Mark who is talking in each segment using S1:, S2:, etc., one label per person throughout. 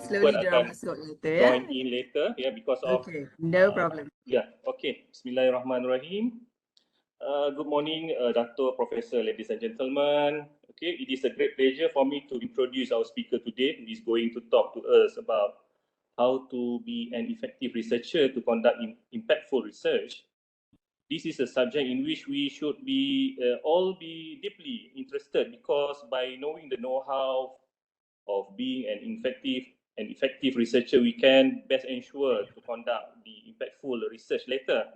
S1: slowly
S2: akan
S1: masuk later,
S2: join in later, because of
S1: no problem.
S2: Okay. Bismillahirrahmanirrahim. Good morning, Dato, Professor, ladies and gentlemen. Okay, it is a great pleasure for me to introduce our speaker today, who is going to talk to us about how to be an effective researcher to conduct impactful research. This is a subject in which we should be all be deeply interested, because by knowing the know-how of being an effective researcher, we can best ensure to conduct the impactful research later.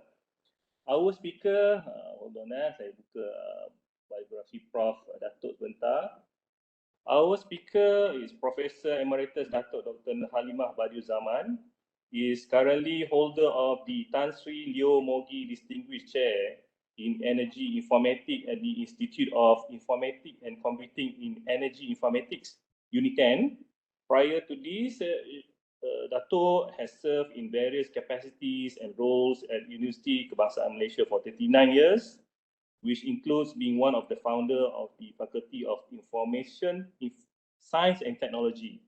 S2: Our speaker, hold on, saya buka biografi Prof. Dato sebentar. Our speaker is Professor Emeritus Dato Dr. Halimah Badioze Zaman. He is currently holder of the Tan Sri Leo Mogi Distinguished Chair in Energy Informatics at the Institute of Informatics and Computing in Energy Informatics, UNITEN. Prior to this, Dato has served in various capacities and roles at University Kebangsaan Malaysia for 39 years, which includes being one of the founder of the Faculty of Information Science and Technology.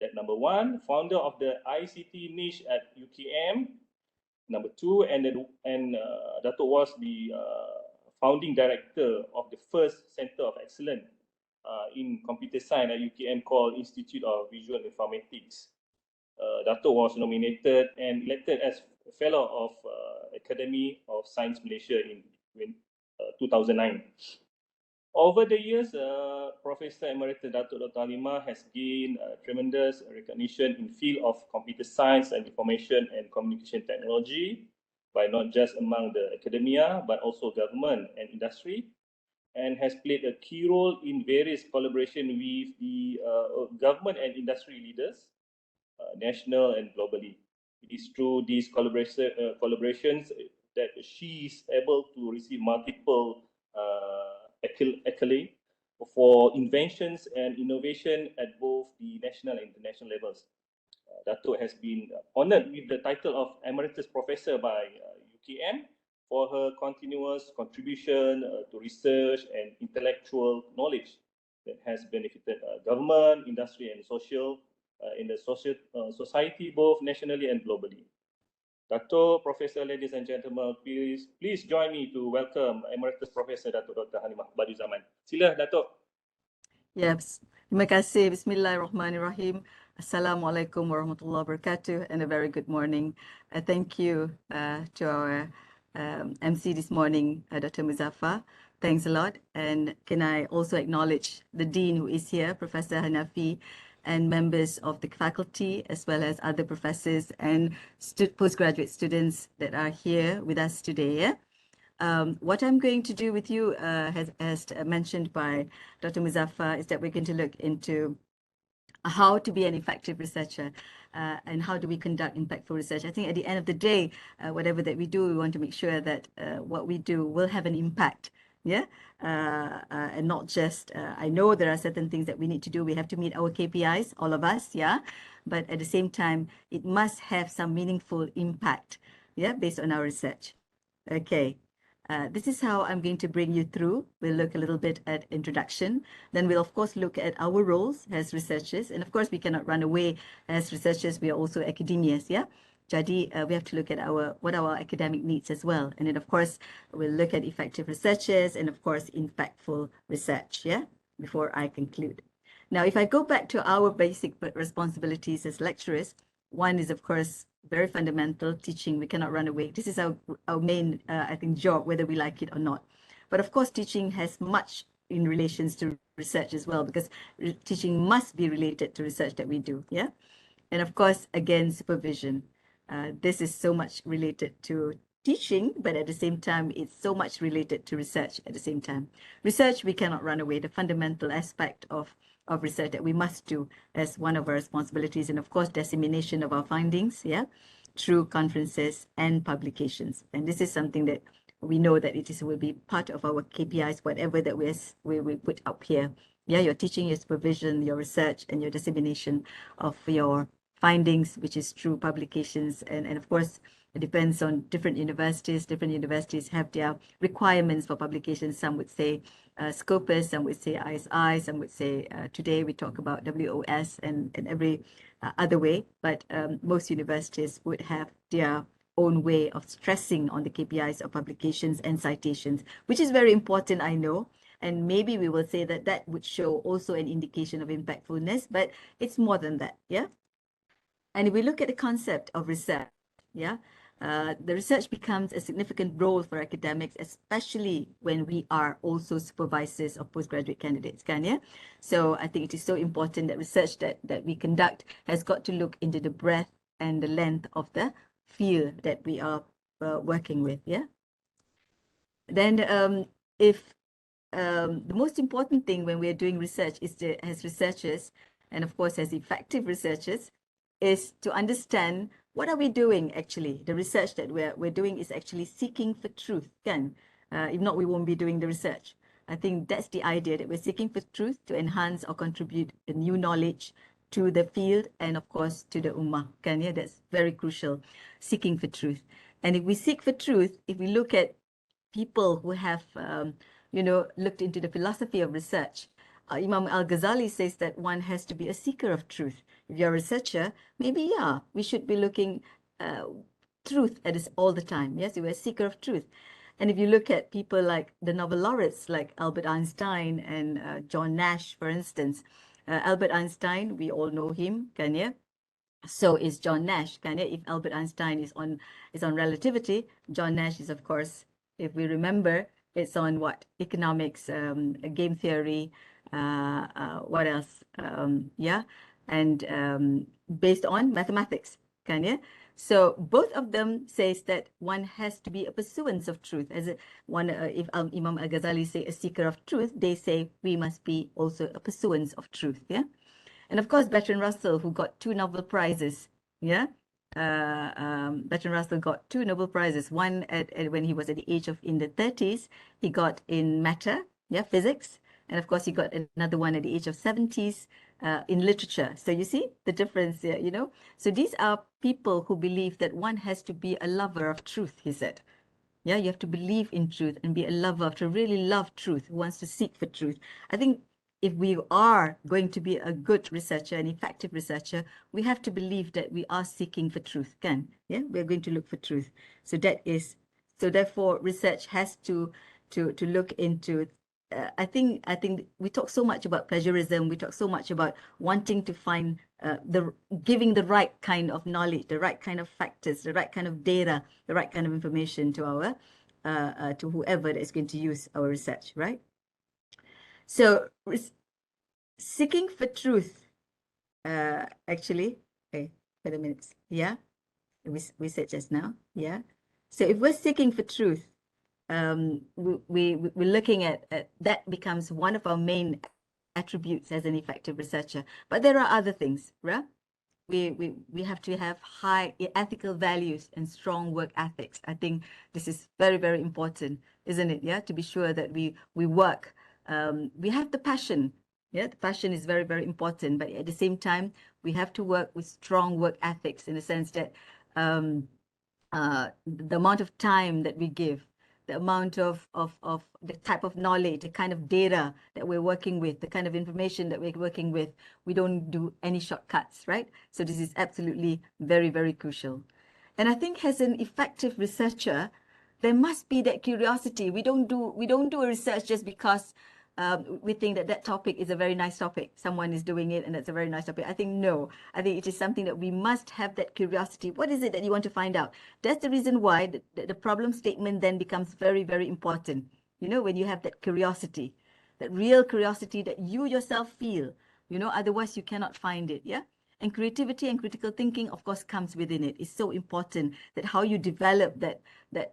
S2: That number one, founder of the ICT niche at UKM. Number two, and Dato was the founding director of the first Center of Excellence in Computer Science at UKM called Institute of Visual Informatics. Dato was nominated and elected as a fellow of Academy of Science Malaysia in 2009. Over the years, Professor Emeritus Dato Dr. Halimah has gained tremendous recognition in field of computer science and information and communication technology by not just among the academia, but also government and industry, and has played a key role in various collaboration with the government and industry leaders, national and globally. It is through these collaborations that she is able to receive multiple accolades for inventions and innovation at both the national and international levels. Dato has been honored with the title of Emeritus Professor by UKM for her continuous contribution to research and intellectual knowledge that has benefited government, industry, and in the society, both nationally and globally. Dato, Professor, ladies and gentlemen, please join me to welcome Emeritus Professor Dato Dr. Halimah Badioze Zaman. Sila, Dato.
S1: Yes, terima kasih. Bismillahirrahmanirrahim. Assalamualaikum warahmatullahi wabarakatuh, and a very good morning. Thank you to our MC this morning, Dr. Muzaffar. Thanks a lot. And can I also acknowledge the Dean who is here, Professor Hanafi, and members of the faculty, as well as other professors and postgraduate students that are here with us today. What I'm going to do with you, as mentioned by Dr. Muzaffar, is that we're going to look into how to be an effective researcher and how do we conduct impactful research. I think at the end of the day, whatever that we do, we want to make sure that what we do will have an impact. And not just, I know there are certain things that we need to do. We have to meet our KPIs, all of us, but at the same time, it must have some meaningful impact, based on our research. Okay. This is how I'm going to bring you through. We'll look a little bit at introduction. Then we'll, of course, look at our roles as researchers. And of course, we cannot run away as researchers. We are also academians, Jadi, we have to look at what are our academic needs as well. And then, of course, we'll look at effective researchers and, of course, impactful research, before I conclude. Now, if I go back to our basic responsibilities as lecturers, one is, of course, very fundamental, teaching. We cannot run away. This is our main, I think, job, whether we like it or not. But of course, teaching has much in relations to research as well, because teaching must be related to research that we do, And of course, again, supervision. This is so much related to teaching, but at the same time, it's so much related to research at the same time. Research, we cannot run away. The fundamental aspect of research that we must do as one of our responsibilities, and of course, dissemination of our findings, through conferences and publications. And this is something that we know that will be part of our KPIs, whatever that we put up here. Your teaching, your supervision, your research, and your dissemination of your findings, which is through publications, and of course, It depends on different universities. Different universities have their requirements for publications. Some would say Scopus, some would say ISI, some would say today we talk about WOS and every other way. But most universities would have their own way of stressing on the KPIs of publications and citations, which is very important, I know. And maybe we will say that that would show also an indication of impactfulness, but it's more than that, yeah? And if we look at the concept of research, yeah, the research becomes a significant role for academics, especially when we are also supervisors of postgraduate candidates, can yeah? So I think it is so important that research that we conduct has got to look into the breadth and the length of the field that we are working with, yeah? Then if the most important thing when we're doing research is to, as researchers, and of course as effective researchers, is to understand what are we doing actually. The research that we're doing is actually seeking for truth, kan? If not, we won't be doing the research. I think that's the idea, that we're seeking for truth to enhance or contribute the new knowledge to the field and of course to the ummah, kan? Yeah, that's very crucial, seeking for truth. And if we seek for truth, if we look at people who have, looked into the philosophy of research, Imam Al-Ghazali says that one has to be a seeker of truth. If you're a researcher, maybe, yeah, we should be looking truth at this all the time. Yes, we're a seeker of truth. And if you look at people like the Nobel laureates, like Albert Einstein and John Nash, for instance, Albert Einstein, we all know him, can you? So is John Nash, kan ya? If Albert Einstein is on relativity, John Nash is, of course, if we remember, it's on what? Economics, game theory, what else? Yeah, and based on mathematics, kan ya? So both of them says that one has to be a pursuance of truth. As if Imam Al-Ghazali say a seeker of truth, they say we must be also a pursuance of truth. Yeah. And of course, Bertrand Russell, who got 2 Nobel Prizes, yeah? Bertrand Russell got 2 Nobel Prizes. One when he was at the age of, in the 30s, he got in matter, yeah, physics. And of course, he got another one at the age of 70s in literature. So you see the difference there, you know? So these are people who believe that one has to be a lover of truth, he said. Yeah, you have to believe in truth and be a lover, to really love truth, who wants to seek for truth. I think if we are going to be a good researcher, an effective researcher, we have to believe that we are seeking for truth, can? Yeah, we're going to look for truth. So therefore research has to look into I think we talk so much about plagiarism. We talk so much about wanting to find giving the right kind of knowledge, the right kind of factors, the right kind of data, the right kind of information to our to whoever that is going to use our research, right? So seeking for truth, actually, okay, wait a minute, yeah, we said just now, yeah. So if we're seeking for truth, we're looking at that becomes one of our main attributes as an effective researcher. But there are other things, right? We have to have high ethical values and strong work ethics. I think this is very, very important, isn't it? Yeah, to be sure that we work. We have the passion. Yeah, the passion is very, very important. But at the same time, we have to work with strong work ethics in the sense that the amount of time that we give, the amount of the type of knowledge, the kind of data that we're working with, the kind of information that we're working with, we don't do any shortcuts, right? So this is absolutely very, very crucial. And I think as an effective researcher, there must be that curiosity. We don't do a research just because we think that that topic is a very nice topic. Someone is doing it and that's a very nice topic. I think no. I think it is something that we must have that curiosity. What is it that you want to find out? That's the reason why the problem statement then becomes very, very important. You know, when you have that curiosity, that real curiosity that you yourself feel, you know, otherwise you cannot find it, yeah? And creativity and critical thinking, of course, comes within it. It's so important that how you develop that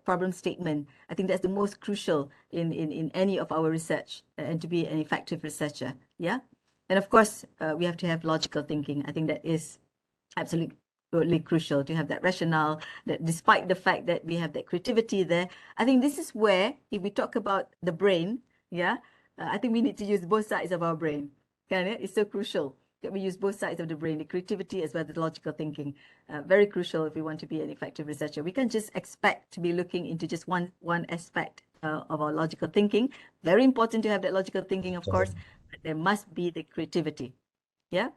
S1: problem statement. I think that's the most crucial in any of our research and to be an effective researcher. Yeah. And of course, we have to have logical thinking. I think that is absolutely crucial to have that rationale, that despite the fact that we have that creativity there. I think this is where, if we talk about the brain, yeah, I think we need to use both sides of our brain. It's so crucial. We use both sides of the brain, the creativity as well as the logical thinking. Very crucial if we want to be an effective researcher. We can't just expect to be looking into just one aspect of our logical thinking. Very important to have that logical thinking, of course, but there must be the creativity. Yeah.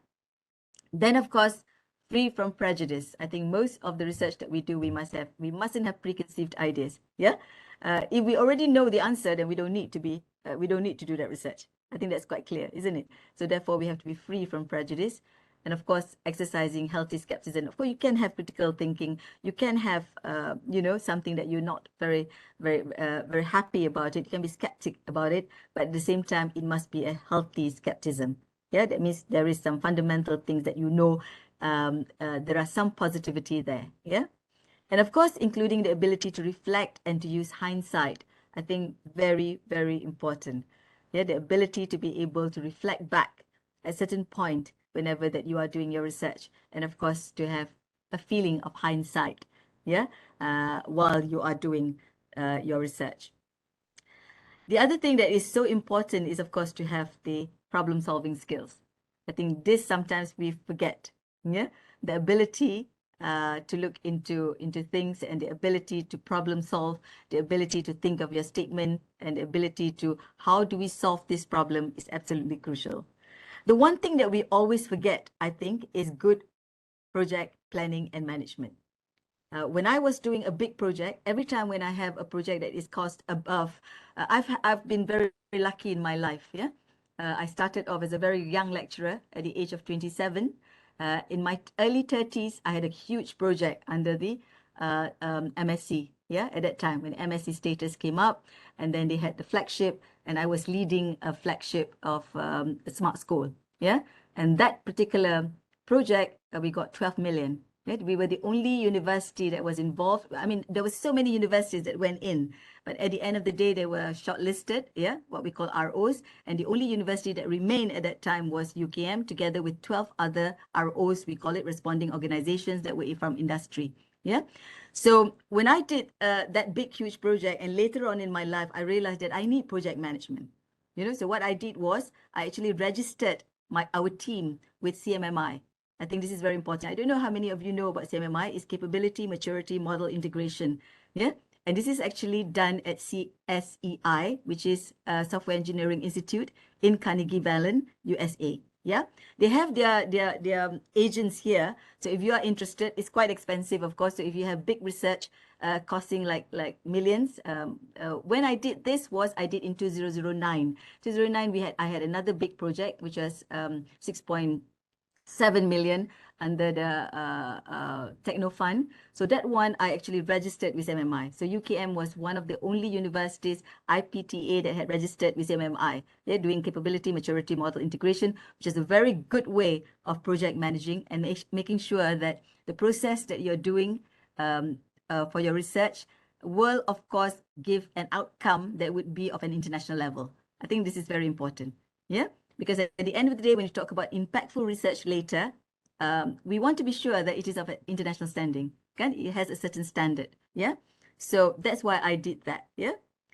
S1: Then, of course, free from prejudice. I think most of the research that we do, we mustn't have preconceived ideas. Yeah. If we already know the answer, then we don't need to do that research. I think that's quite clear, isn't it? So therefore, we have to be free from prejudice. And of course, exercising healthy skepticism. Of course, you can have critical thinking. You can have, something that you're not very happy about it. You can be skeptic about it, but at the same time, it must be a healthy skepticism. Yeah, that means there is some fundamental things that there are some positivity there. Yeah, and of course, including the ability to reflect and to use hindsight. I think very, very important. Yeah, the ability to be able to reflect back at a certain point whenever that you are doing your research, and of course to have a feeling of hindsight, yeah, while you are doing your research. The other thing that is so important is, of course, to have the problem-solving skills. I think this sometimes we forget, yeah, the ability to look into things, and the ability to problem solve, the ability to think of your statement, and the ability to how do we solve this problem is absolutely crucial. The one thing that we always forget, I think, is good project planning and management. When I was doing a big project, every time when I have a project that is cost above, I've been very, very lucky in my life. Yeah, I started off as a very young lecturer at the age of 27. In my early 30s, I had a huge project under the MSc. Yeah, at that time when MSc status came up, and then they had the flagship, and I was leading a flagship of a smart school. Yeah, and that particular project, we got 12 million. Right? We were the only university that was involved. I mean, there were so many universities that went in, but at the end of the day, they were shortlisted, yeah, what we call ROs, and the only university that remained at that time was UKM, together with 12 other ROs, we call it responding organizations that were from industry, yeah. So when I did that big, huge project, and later on in my life, I realized that I need project management. So what I did was I actually registered our team with CMMI. I think this is very important. I don't know how many of you know about CMMI. It's Capability Maturity Model Integration. Yeah, and this is actually done at CSEI, which is Software Engineering Institute in Carnegie Mellon, USA. Yeah, they have their agents here. So if you are interested, it's quite expensive, of course. So if you have big research costing like millions, when I did this I did in 2009. 2009 I had another big project which was 6.7 million under the Techno Fund. So that one I actually registered with MMI. So UKM was one of the only universities, IPTA, that had registered with MMI. They're doing capability maturity model integration, which is a very good way of project managing and making sure that the process that you're doing for your research will, of course, give an outcome that would be of an international level. I think this is very important. Yeah. Because at the end of the day, when you talk about impactful research later, we want to be sure that it is of an international standing. Okay? It has a certain standard. Yeah. So that's why I did that. Yeah.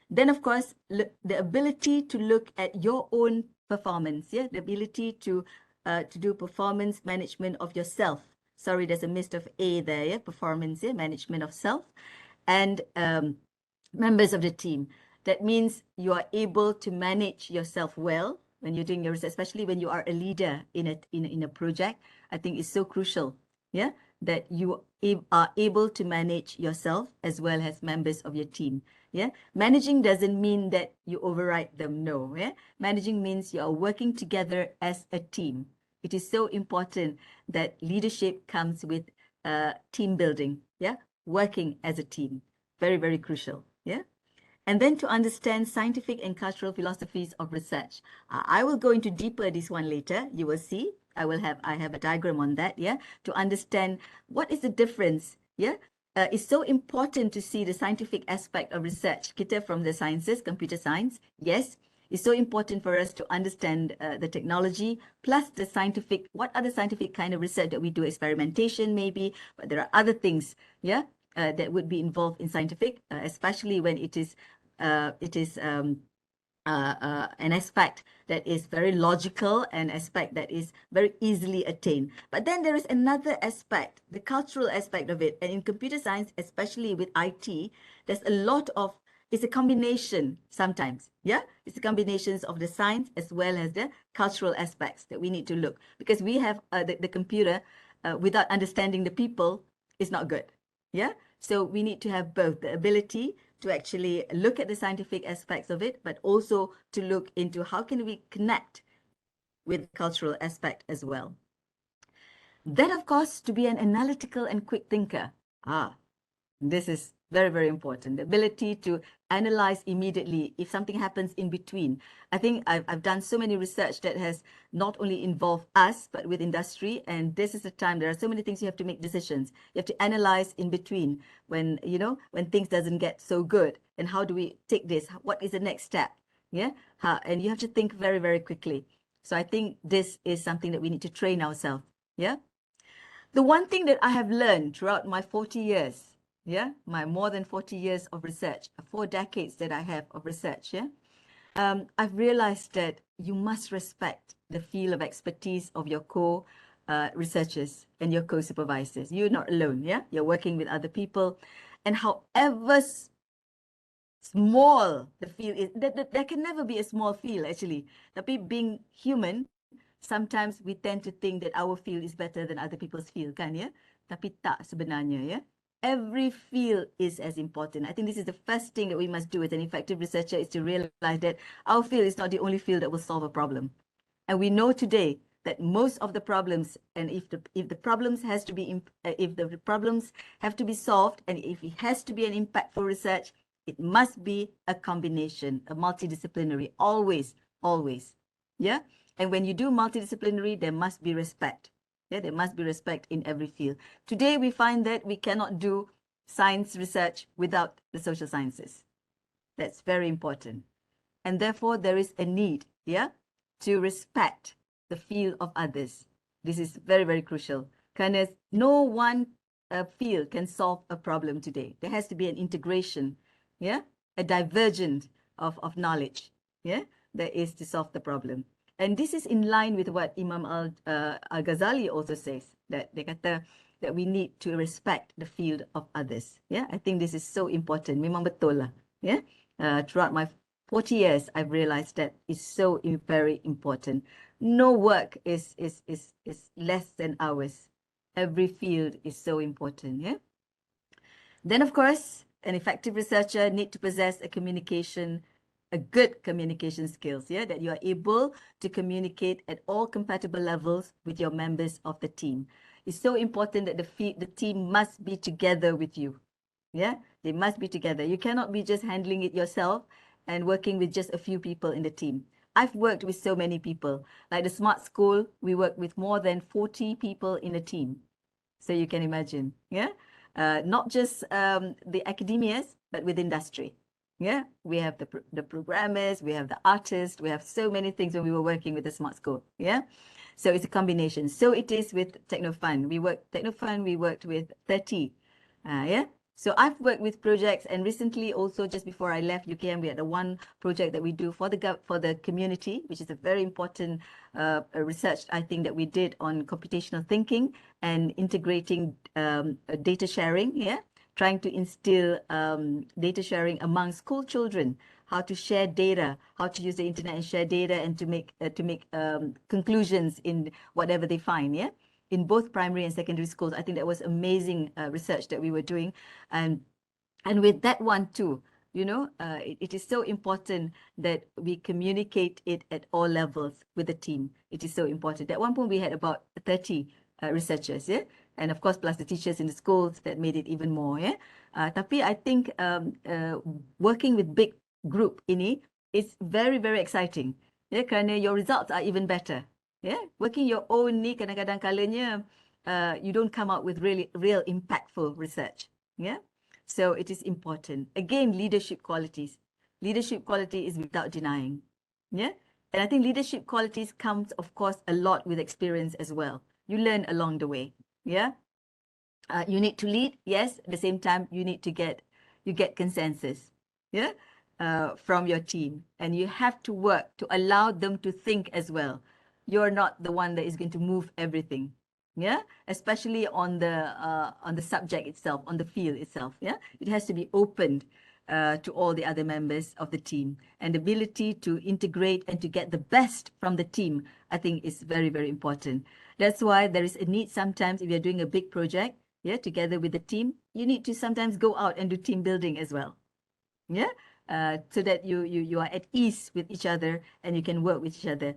S1: Then, of course, the ability to look at your own performance. Yeah. The ability to do performance management of yourself. Sorry, there's a mist of A there. Yeah. Performance, yeah, management of self, and members of the team. That means you are able to manage yourself well when you're doing your research, especially when you are a leader in a project. I think it's so crucial, yeah, that you are able to manage yourself as well as members of your team. Yeah, managing doesn't mean that you override them. No, yeah, managing means you are working together as a team. It is so important that leadership comes with team building. Yeah, working as a team, very, very crucial. Yeah. And then to understand scientific and cultural philosophies of research. I will go into deeper this one later. You will see. I have a diagram on that, yeah, to understand what is the difference, yeah. It's so important to see the scientific aspect of research. Kita from the sciences, computer science, yes. It's so important for us to understand the technology, plus the scientific, what other scientific kind of research that we do, experimentation maybe, but there are other things, yeah, that would be involved in scientific, especially when it is an aspect that is very logical, an aspect that is very easily attained. But then there is another aspect, the cultural aspect of it. And in computer science, especially with IT, there's a lot of, it's a combination sometimes, yeah? It's a combinations of the science as well as the cultural aspects that we need to look. Because we have the computer without understanding the people is not good, yeah? So we need to have both the ability to actually look at the scientific aspects of it, but also to look into how can we connect with the cultural aspect as well. Then, of course, to be an analytical and quick thinker. This is very, very important. The ability to analyze immediately if something happens in between. I think I've done so many research that has not only involved us, but with industry. And this is the time, there are so many things you have to make decisions. You have to analyze in between when, you know, when things doesn't get so good. And how do we take this? What is the next step? Yeah. And you have to think very, very quickly. So I think this is something that we need to train ourselves. Yeah. The one thing that I have learned throughout my 40 years, yeah, my more than 40 years of research, 4 decades that I have of research, yeah, I've realized that you must respect the field of expertise of your co-researchers and your co-supervisors. You're not alone, yeah? You're working with other people. And however small the field is, there can never be a small field actually. Tapi being human, sometimes we tend to think that our field is better than other people's field, kan ya? Tapi tak sebenarnya, ya. Every field is as important. I think this is the first thing that we must do as an effective researcher, is to realize that our field is not the only field that will solve a problem. And we know today that most of the problems, and if the problems has to be if the problems have to be solved, and if it has to be an impactful research, it must be a combination, a multidisciplinary, always, yeah. And when you do multidisciplinary, there must be respect. Yeah, there must be respect in every field. Today, we find that we cannot do science research without the social sciences. That's very important. And therefore, there is a need, yeah, to respect the field of others. This is very, very crucial. Because no one field can solve a problem today. There has to be an integration, yeah, a divergence of knowledge, yeah, that is to solve the problem. And this is in line with what Imam Al-Ghazali also says, that they kata that we need to respect the field of others. Yeah, I think this is so important. Memang betul lah. Yeah, throughout my 40 years, I've realized that it's so very important. No work is less than ours. Every field is so important. Yeah. Then, of course, an effective researcher needs to possess a good communication skills, yeah, that you are able to communicate at all compatible levels with your members of the team. It's so important that the team must be together with you, yeah, they must be together. You cannot be just handling it yourself and working with just a few people in the team. I've worked with so many people. Like the Smart School, we work with more than 40 people in a team. So you can imagine, yeah? Not just the academias, but with industry. Yeah, we have the programmers, we have the artists, we have so many things when we were working with the Smart School. Yeah, so it's a combination. So it is with Technofund. We worked with 30. Yeah. So I've worked with projects, and recently also just before I left UKM, we had one project that we do for the community, which is a very important research, I think, that we did on computational thinking and integrating data sharing, yeah, trying to instill data sharing among school children, how to share data, how to use the internet and share data, and to make conclusions in whatever they find, yeah, in both primary and secondary schools. I think that was amazing research that we were doing, and with that one too, you know, it is so important that we communicate it at all levels with the team. It is so important. At one point, we had about 30 researchers, yeah, and of course, plus the teachers in the schools, that made it even more, yeah. Tapi I think working with big group ini is very, very exciting, yeah, kerana your results are even better. Yeah, working your own ni kadang-kadang kalanya you don't come out with real impactful research. Yeah, so it is important. Again, leadership qualities. Leadership quality is without denying. Yeah, and I think leadership qualities comes, of course, a lot with experience as well. You learn along the way. Yeah, you need to lead. Yes, at the same time you need to get consensus. Yeah. from your team, and you have to work to allow them to think as well. You're not the one that is going to move everything, yeah, especially on the subject itself, on the field itself, yeah. It has to be opened to all the other members of the team, and the ability to integrate and to get the best from the team, I think, is very, very important. That's why there is a need sometimes, if you're doing a big project, yeah, together with the team, you need to sometimes go out and do team building as well, yeah, so that you are at ease with each other and you can work with each other.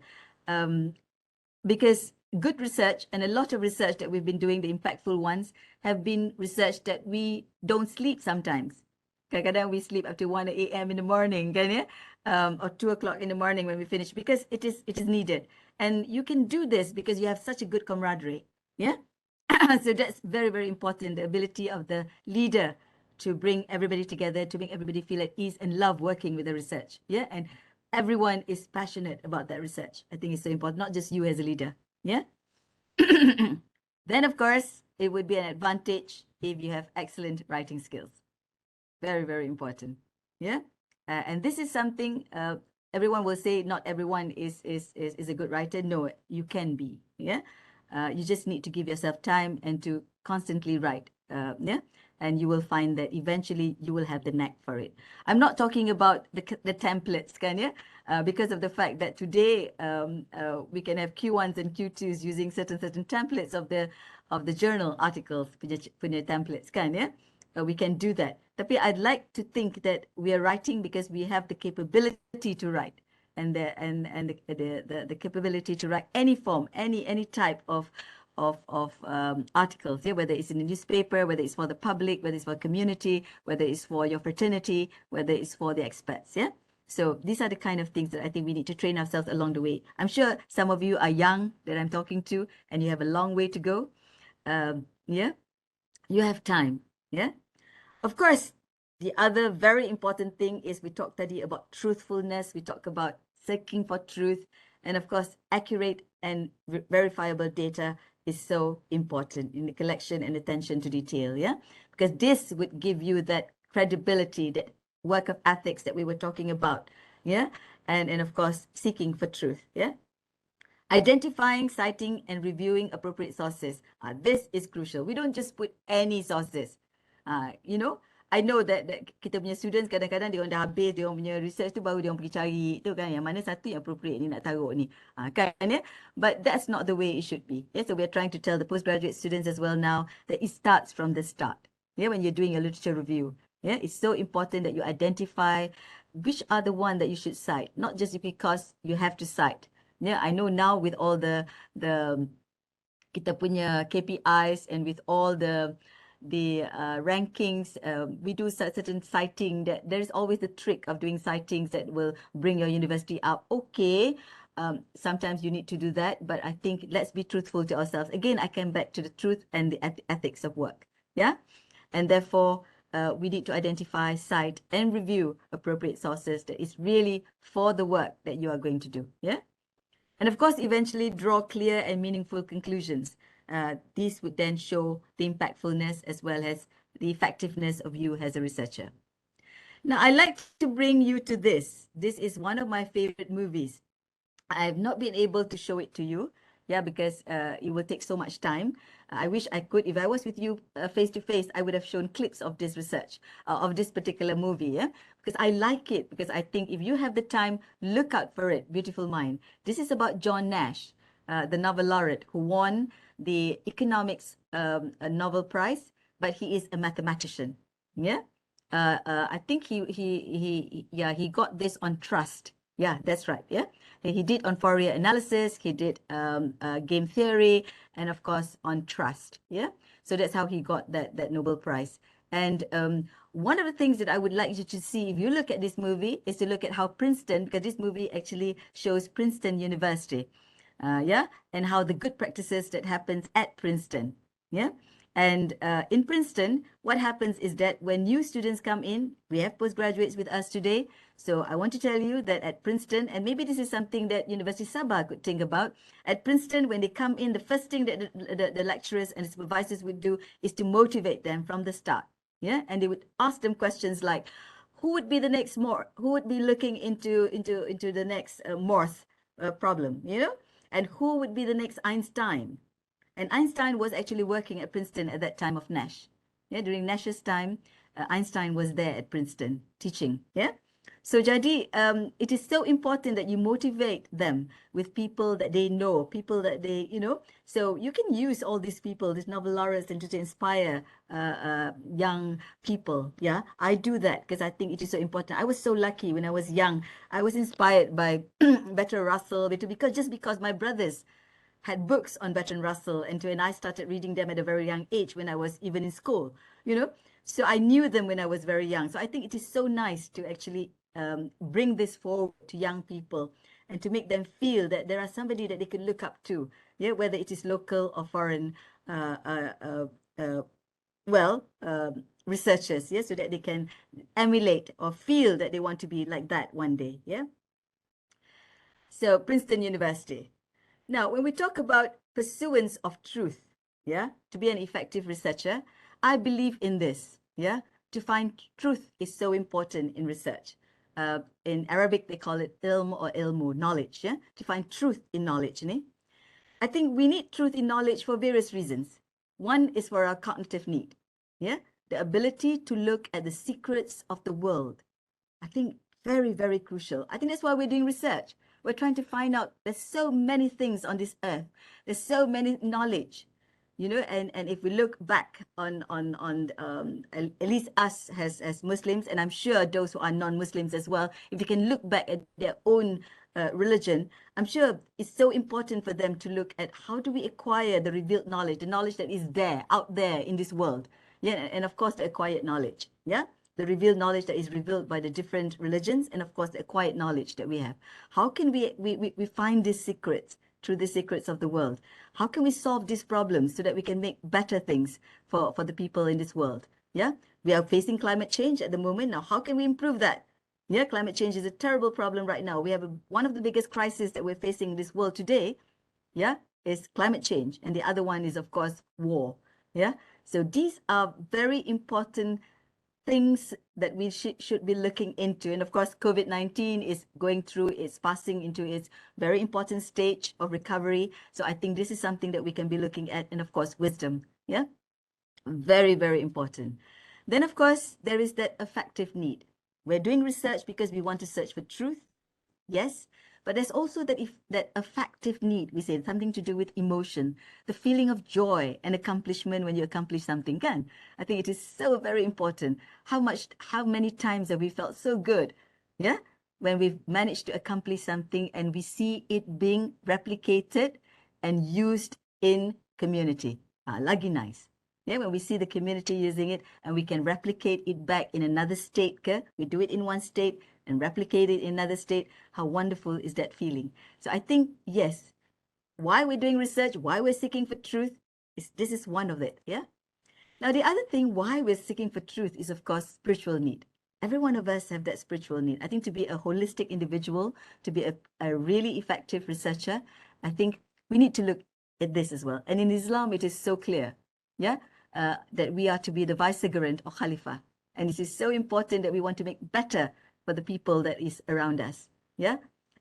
S1: Because good research, and a lot of research that we've been doing, the impactful ones, have been research that we don't sleep sometimes. Kadang-kadang we sleep up to 1 a.m. in the morning, kan ya? Or 2 o'clock in the morning when we finish, because it is needed. And you can do this because you have such a good camaraderie, yeah? So that's very, very important, the ability of the leader to bring everybody together, to make everybody feel at ease and love working with the research, yeah? And everyone is passionate about that research. I think it's so important, not just you as a leader, yeah? Then, of course, it would be an advantage if you have excellent writing skills. Very, very important, yeah? And this is something everyone will say not everyone is a good writer. No, you can be, yeah? You just need to give yourself time and to constantly write, yeah? And you will find that eventually you will have the knack for it. I'm not talking about the templates, kan ya? Because of the fact that today we can have Q1s and Q2s using certain templates of the journal articles, punya templates, kan ya? We can do that. Tapi I'd like to think that we are writing because we have the capability to write, and the capability to write any form, any type of articles, yeah, whether it's in a newspaper, whether it's for the public, whether it's for community, whether it's for your fraternity, whether it's for the experts, yeah. So these are the kind of things that I think we need to train ourselves along the way. I'm sure some of you are young that I'm talking to, and you have a long way to go. Yeah, you have time, yeah. Of course, the other very important thing is we talked tadi about truthfulness. We talk about seeking for truth. And of course, accurate and verifiable data is so important in the collection and attention to detail, yeah? Because this would give you that credibility, that work of ethics that we were talking about, yeah? And of course, seeking for truth, yeah? Identifying, citing, and reviewing appropriate sources. This is crucial. We don't just put any sources. You know, I know that kita punya students kadang-kadang dia orang dah habis dia orang punya research tu, baru dia orang pergi cari tu kan, yang mana satu yang appropriate ni nak taruh ni. Kan ya? But that's not the way it should be. Yeah? So we're trying to tell the postgraduate students as well now that it starts from the start. Yeah, when you're doing a literature review. Yeah, it's so important that you identify which are the one that you should cite, not just because you have to cite. Yeah, I know now with all the kita punya KPIs and with all the rankings, we do certain citing, that there's always the trick of doing citings that will bring your university up. Okay, sometimes you need to do that, but I think let's be truthful to ourselves. Again, I came back to the truth and the ethics of work. Yeah, and therefore we need to identify, cite, and review appropriate sources that is really for the work that you are going to do. Yeah. And of course, eventually draw clear and meaningful conclusions. These would then show the impactfulness as well as the effectiveness of you as a researcher. Now, I like to bring you to this. This is one of my favorite movies. I've not been able to show it to you, yeah, because it will take so much time. I wish I could. If I was with you face to face, I would have shown clips of this research, of this particular movie, yeah, because I like it, because I think if you have the time, look out for it, Beautiful Mind. This is about John Nash, the Nobel laureate who won the economics Nobel Prize, but he is a mathematician, yeah. I think he got this on trust. Yeah, that's right. Yeah, he did on Fourier analysis. He did game theory, and of course on trust. Yeah, so that's how he got that Nobel Prize. And one of the things that I would like you to see if you look at this movie is to look at how Princeton, because this movie actually shows Princeton University, yeah, and how the good practices that happens at Princeton. Yeah. And in Princeton, what happens is that when new students come in, we have postgraduates with us today. So I want to tell you that at Princeton, and maybe this is something that University Sabah could think about, at Princeton, when they come in, the first thing that the lecturers and the supervisors would do is to motivate them from the start. Yeah, and they would ask them questions like, who would be the next who would be looking into the next Morse problem, you know? And who would be the next Einstein? And Einstein was actually working at Princeton at that time of Nash. Yeah, during Nash's time, Einstein was there at Princeton teaching. Yeah. So jadi, it is so important that you motivate them with people that they know, people that they, you know. So you can use all these people, these novel laureates, and to inspire young people. Yeah, I do that because I think it is so important. I was so lucky when I was young. I was inspired by Bertrand Russell because my brothers had books on Bertrand Russell, and I started reading them at a very young age when I was even in school, you know. So I knew them when I was very young. So I think it is so nice to actually bring this forward to young people and to make them feel that there are somebody that they can look up to, yeah, whether it is local or foreign, uh, uh, uh, uh, researchers, yeah, so that they can emulate or feel that they want to be like that one day, yeah. So Princeton University. Now, when we talk about pursuance of truth, yeah, to be an effective researcher, I believe in this, yeah. To find truth is so important in research. In Arabic, they call it ilm or ilmu, knowledge, yeah. To find truth in knowledge, né? I think we need truth in knowledge for various reasons. One is for our cognitive need, yeah, the ability to look at the secrets of the world. I think very, very crucial. I think that's why we're doing research. We're trying to find out, there's so many things on this earth. There's so many knowledge, you know, and if we look back on at least us as Muslims, and I'm sure those who are non-Muslims as well, if they can look back at their own religion, I'm sure it's so important for them to look at how do we acquire the revealed knowledge, the knowledge that is there, out there in this world. Yeah, and of course the acquired knowledge. Yeah, the revealed knowledge that is revealed by the different religions, and of course the acquired knowledge that we have. How can we find these secrets through the secrets of the world? How can we solve these problems so that we can make better things for the people in this world? Yeah, we are facing climate change at the moment. Now, how can we improve that? Yeah, climate change is a terrible problem right now. We have one of the biggest crises that we're facing in this world today, yeah, is climate change. And the other one is, of course, war. Yeah, so these are very important things that we should be looking into. And of course, COVID-19 is going through, it's passing into its very important stage of recovery. So I think this is something that we can be looking at. And of course, wisdom. Yeah, very, very important. Then, of course, there is that affective need. We're doing research because we want to search for truth. Yes, but there's also that affective need. We say something to do with emotion, the feeling of joy and accomplishment when you accomplish something. Kan? I think it is so very important. How many times have we felt so good, yeah, when we've managed to accomplish something and we see it being replicated and used in community. Lagi nice. Yeah, when we see the community using it and we can replicate it back in another state, ke? We do it in one state and replicate it in another state. How wonderful is that feeling? So I think, yes, why we're doing research, why we're seeking for truth, this is one of it, yeah? Now, the other thing why we're seeking for truth is, of course, spiritual need. Every one of us have that spiritual need. I think to be a holistic individual, to be a really effective researcher, I think we need to look at this as well. And in Islam, it is so clear, yeah, that we are to be the vicegerent or Khalifa. And it is so important that we want to make better for the people that is around us, yeah?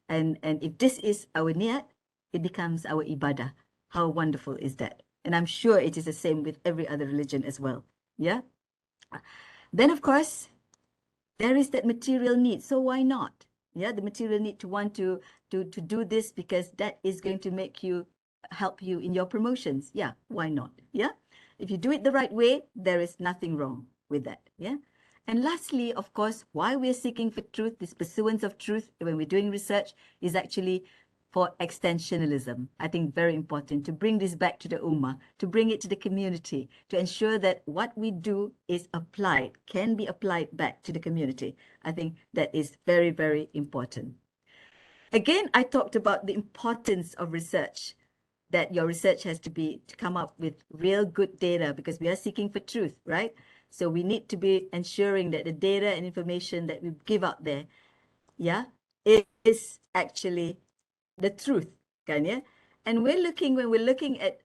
S1: And if this is our niyat, it becomes our ibadah. How wonderful is that? And I'm sure it is the same with every other religion as well, yeah? Then, of course, there is that material need. So why not? Yeah, the material need to want to do this because that is going to make you, help you in your promotions. Yeah, why not? Yeah, if you do it the right way, there is nothing wrong with that. Yeah. And lastly, of course, why we're seeking for truth, this pursuance of truth when we're doing research is actually for extensionalism. I think very important to bring this back to the ummah, to bring it to the community, to ensure that what we do is applied, can be applied back to the community. I think that is very, very important. Again, I talked about the importance of research, that your research has to come up with real good data because we are seeking for truth, right? So we need to be ensuring that the data and information that we give out there, yeah, is actually the truth, kan ya? And when we're looking at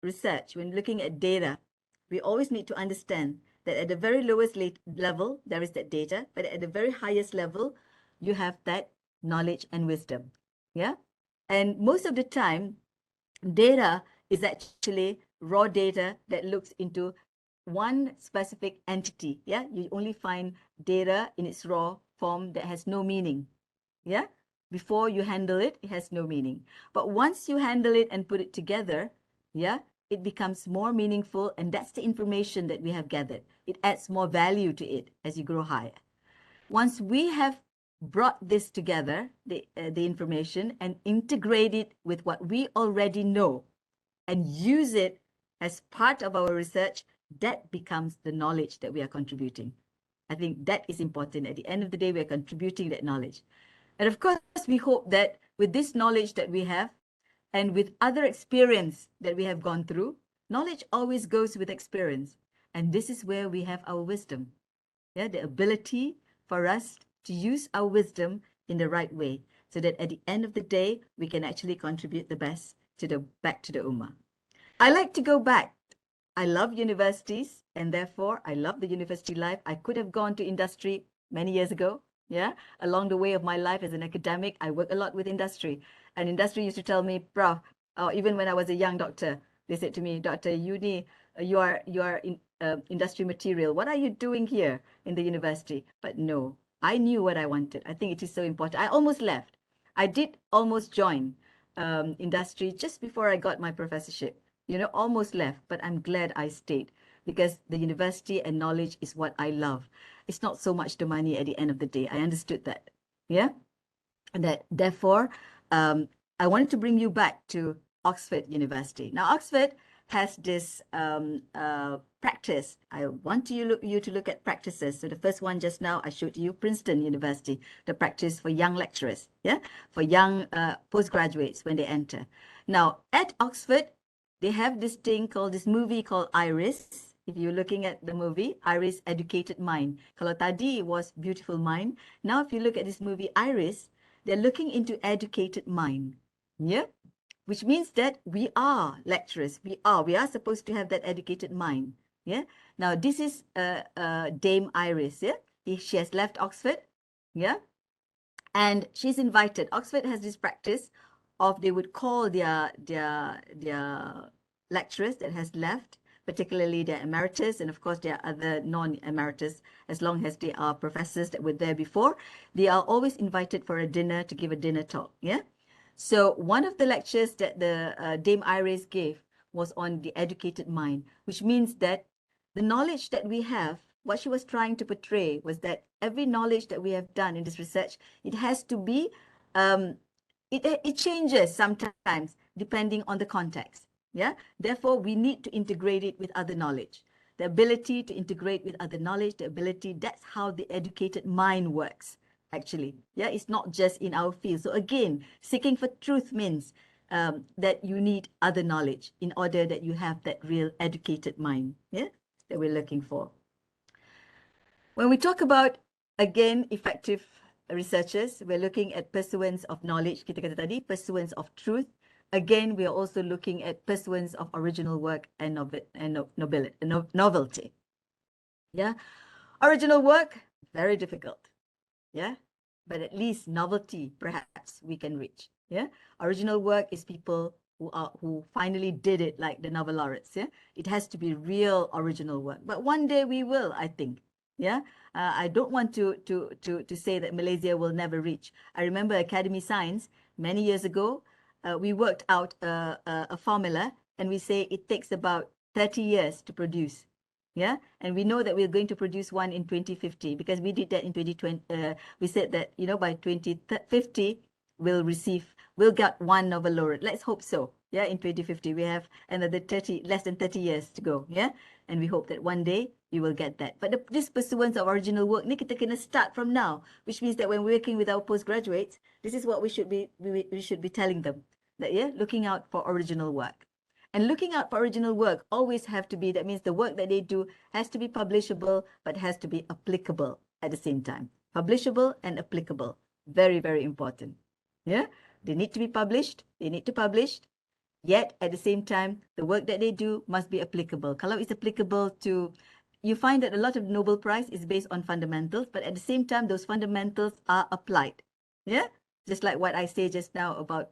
S1: research, when looking at data, we always need to understand that at the very lowest level, there is that data, but at the very highest level, you have that knowledge and wisdom. Yeah. And most of the time, data is actually raw data that looks into one specific entity. Yeah. You only find data in its raw form that has no meaning. Yeah. Before you handle it, it has no meaning. But once you handle it and put it together, yeah, it becomes more meaningful. And that's the information that we have gathered. It adds more value to it as you grow higher. Once we have brought this together, the information, and integrate it with what we already know and use it as part of our research, that becomes the knowledge that we are contributing. I think that is important. At the end of the day, we are contributing that knowledge. And of course, we hope that with this knowledge that we have and with other experience that we have gone through, knowledge always goes with experience. And this is where we have our wisdom. Yeah, the ability for us to use our wisdom in the right way, so that at the end of the day, we can actually contribute the best back to the Ummah. I like to go back. I love universities, and therefore I love the university life. I could have gone to industry many years ago. Yeah, along the way of my life as an academic, I work a lot with industry. And industry used to tell me, Prof, even when I was a young doctor, they said to me, Doctor, you are in industry material. What are you doing here in the university? But no, I knew what I wanted. I think it is so important. I almost left. I did almost join industry just before I got my professorship. You know, almost left, but I'm glad I stayed, because the university and knowledge is what I love. It's not so much the money at the end of the day. I understood that. Yeah. And that therefore, I wanted to bring you back to Oxford University. Now, Oxford has this practice. I want you to look at practices. So the first one just now, I showed you Princeton University, the practice for young lecturers, yeah, for young postgraduates when they enter. Now, at Oxford, they have this movie called Iris. If you're looking at the movie, Iris, Educated Mind. Kalau tadi was Beautiful Mind. Now, if you look at this movie, Iris, they're looking into educated mind. Yeah. Which means that we are lecturers. We are supposed to have that educated mind. Yeah. Now, this is Dame Iris. Yeah. She has left Oxford. Yeah. And she's invited. Oxford has this practice of they would call their lecturers that has left, particularly their emeritus, and of course there are other non-emeritus, as long as they are professors that were there before. They are always invited for a dinner to give a dinner talk. Yeah. So one of the lectures that the Dame Iris gave was on the educated mind, which means that the knowledge that we have, what she was trying to portray was that every knowledge that we have done in this research, it has to be, it changes sometimes depending on the context. Yeah. Therefore, we need to integrate it with other knowledge. The ability to integrate with other knowledge, the ability, that's how the educated mind works. Actually, yeah, it's not just in our field. So again, seeking for truth means that you need other knowledge in order that you have that real educated mind, yeah, that we're looking for. When we talk about, again, effective researchers, we're looking at pursuance of knowledge. Kita kata tadi, pursuance of truth. Again, we are also looking at pursuance of original work and novelty. Yeah, original work, very difficult. Yeah, but at least novelty perhaps we can reach. Yeah, original work is people who finally did it, like the Nobel laureates. Yeah, it has to be real original work, but one day we will, I think. Yeah, I don't want to say that Malaysia will never reach. I remember Academy Science many years ago. We worked out a formula, and we say it takes about 30 years to produce. Yeah, and we know that we're going to produce one in 2050, because we did that in 2020. We said that, you know, by 2050 we'll get one Nobel laureate. Let's hope so. Yeah, in 2050 we have another less than 30 years to go. Yeah, and we hope that one day we will get that. But this pursuance of original work, ni kita kena start from now, which means that when we're working with our postgraduates, this is what we should be telling them, that yeah, looking out for original work. And looking out for original work always have to be, that means the work that they do has to be publishable, but has to be applicable at the same time. Publishable and applicable. Very, very important. Yeah, they need to be published. They need to publish. Yet at the same time, the work that they do must be applicable. Kalau it's applicable to you find that a lot of Nobel Prize is based on fundamentals, but at the same time, those fundamentals are applied. Yeah, just like what I say just now about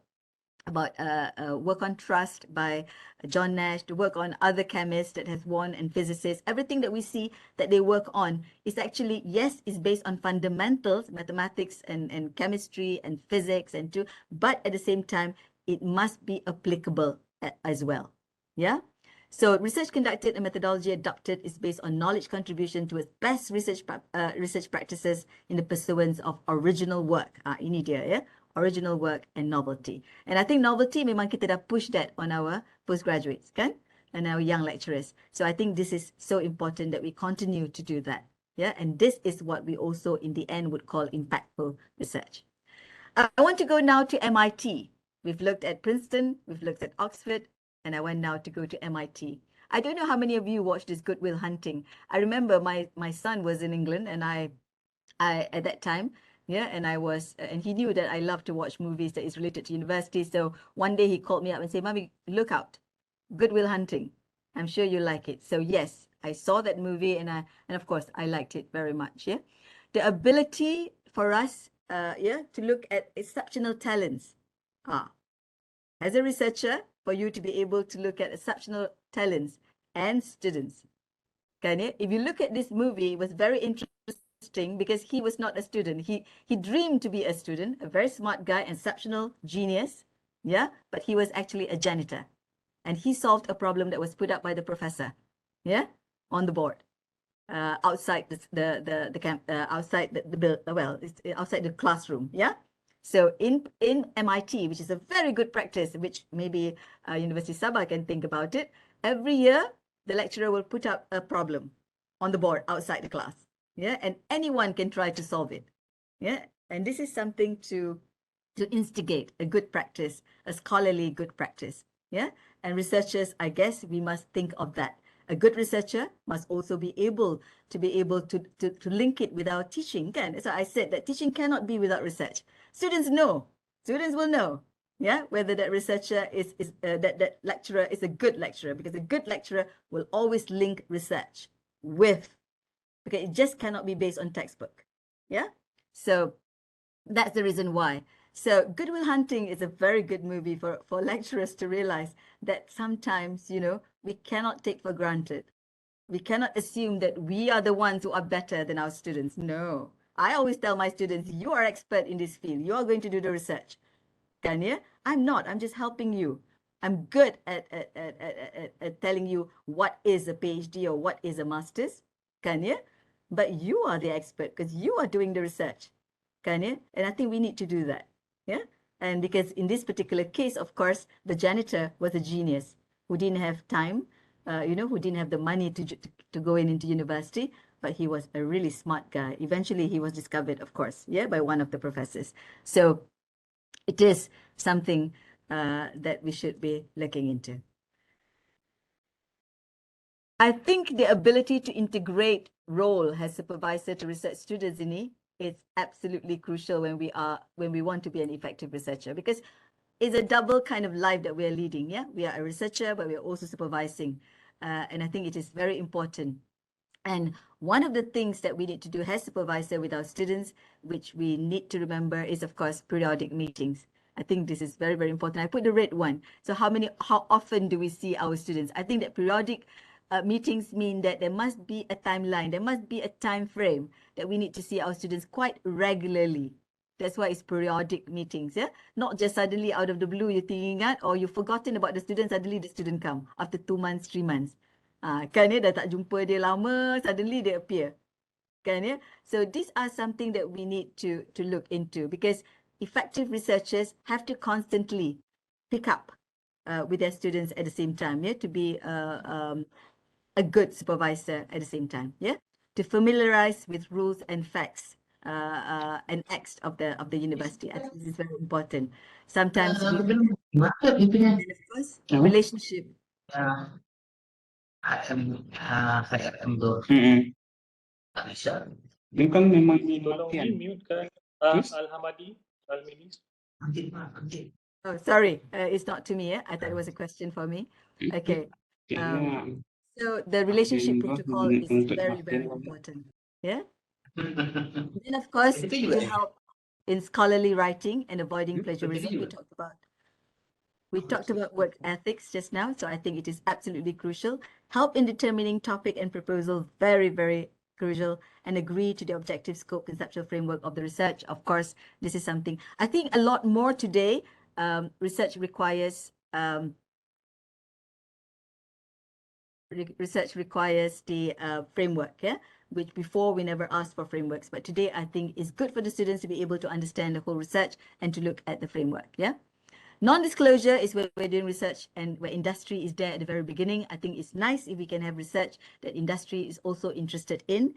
S1: work on trust by John Nash, to work on other chemists that has won, and physicists. Everything that we see that they work on is actually, yes, is based on fundamentals, mathematics and chemistry and physics and too, but at the same time, it must be applicable as well. Yeah. So research conducted and methodology adopted is based on knowledge contribution towards best research practices in the pursuance of original work. Ini dia ya, original work and novelty. And I think novelty memang kita dah push that on our postgraduates, kan? And our young lecturers. So I think this is so important that we continue to do that. Yeah, and this is what we also in the end would call impactful research. I want to go now to MIT. We've looked at Princeton, we've looked at Oxford, and I want now to go to MIT. I don't know how many of you watched this Good Will Hunting. I remember my son was in England, and I at that time, yeah, and I was, and he knew that I love to watch movies that is related to university. So one day he called me up and said, "Mommy, look out, Good Will Hunting. I'm sure you like it." So yes, I saw that movie, and of course I liked it very much. Yeah, the ability for us, to look at exceptional talents. As a researcher, for you to be able to look at exceptional talents and students. If you look at this movie, it was very interesting because he was not a student. He dreamed to be a student, a very smart guy, exceptional genius, yeah, but he was actually a janitor. And he solved a problem that was put up by the professor, yeah, on the board. Outside the camp, outside outside the classroom, yeah. So in MIT, which is a very good practice, which maybe University Sabah can think about it, every year the lecturer will put up a problem on the board outside the class, yeah, and anyone can try to solve it, yeah. And this is something to instigate a good practice, a scholarly good practice, yeah. And researchers, I guess we must think of that. A good researcher must also be able to link it with our teaching, kan? So I said that teaching cannot be without research. Students will know, yeah, whether that researcher that lecturer is a good lecturer, because a good lecturer will always link research with, because it just cannot be based on textbook, yeah. So that's the reason why. So Good Will Hunting is a very good movie for lecturers to realize that sometimes, we cannot take for granted. We cannot assume that we are the ones who are better than our students. No. I always tell my students, you are expert in this field. You are going to do the research. Kan ya? I'm not. I'm just helping you. I'm good at telling you what is a PhD or what is a master's. Kan ya? But you are the expert because you are doing the research. Kan ya? And I think we need to do that. Yeah. And because in this particular case, of course, the janitor was a genius who didn't have time, who didn't have the money to go into university, but he was a really smart guy. Eventually, he was discovered, of course, yeah, by one of the professors. So it is something that we should be looking into. I think the ability to integrate role as supervisor to research students in is absolutely crucial when we want to be an effective researcher, because it's a double kind of life that we are leading. Yeah, we are a researcher, but we are also supervising, and I think it is very important. And one of the things that we need to do as supervisor with our students, which we need to remember, is of course periodic meetings. I think this is very, very important. I put the red one. So how often do we see our students? I think that periodic meetings mean that there must be a timeline, there must be a time frame that we need to see our students quite regularly. That's why it's periodic meetings, yeah? Not just suddenly out of the blue you teringat or you've forgotten about the student, suddenly the student come after 2 months, 3 months. Kan ya, dah tak jumpa dia lama, suddenly they appear. Kan ya? So these are something that we need to look into, because effective researchers have to constantly pick up with their students at the same time, yeah, to be a good supervisor at the same time, yeah, to familiarize with rules and facts and acts of the university. I think this is very important. Sometimes we and of course relationship.
S2: Bukan memang tolong mute kan Al-Hamadi, Al-Mini.
S1: Oh, sorry, it's not to me. I thought it was a question for me. Okay. So the relationship protocol is very, very important. Yeah. And then, of course, to help in scholarly writing and avoiding plagiarism, we talked about work ethics just now, so I think it is absolutely crucial. Help in determining topic and proposal, very, very crucial, and agree to the objective scope, conceptual framework of the research. Of course, this is something I think a lot more today. Research requires the framework, yeah, which before we never asked for frameworks, but today I think it's good for the students to be able to understand the whole research and to look at the framework, yeah. Non-disclosure is where we're doing research and where industry is there at the very beginning. I think it's nice if we can have research that industry is also interested in.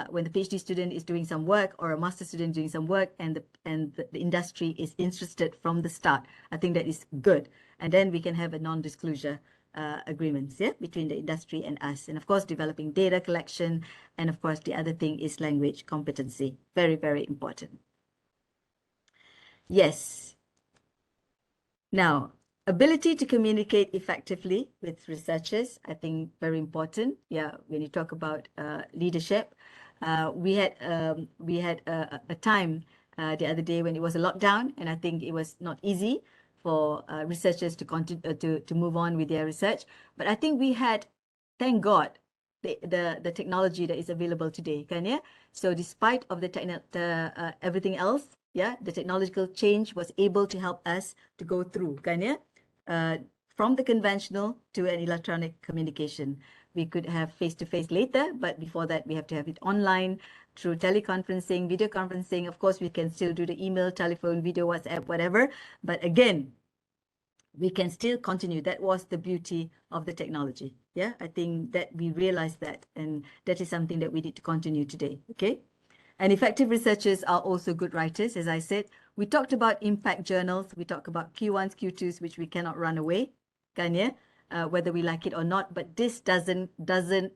S1: When the PhD student is doing some work or a master student doing some work and the industry is interested from the start. I think that is good. And then we can have a non-disclosure agreements, yeah, between the industry and us. And of course, developing data collection. And of course, the other thing is language competency. Very, very important. Yes. Now, ability to communicate effectively with researchers, I think very important. Yeah, when you talk about leadership, we had a time the other day when it was a lockdown, and I think it was not easy for researchers to continue to move on with their research. But I think we had, thank God, the technology that is available today, kan ya? So despite of the everything else, yeah, the technological change was able to help us to go through, kan ya? From the conventional to an electronic communication. We could have face-to-face later, but before that, we have to have it online through teleconferencing, video conferencing. Of course, we can still do the email, telephone, video, WhatsApp, whatever. But again, we can still continue. That was the beauty of the technology. Yeah, I think that we realized that, and that is something that we need to continue today. Okay. And effective researchers are also good writers, as I said. We talked about impact journals. We talked about Q1s, Q2s, which we cannot run away, kan ya? Whether we like it or not. But this doesn't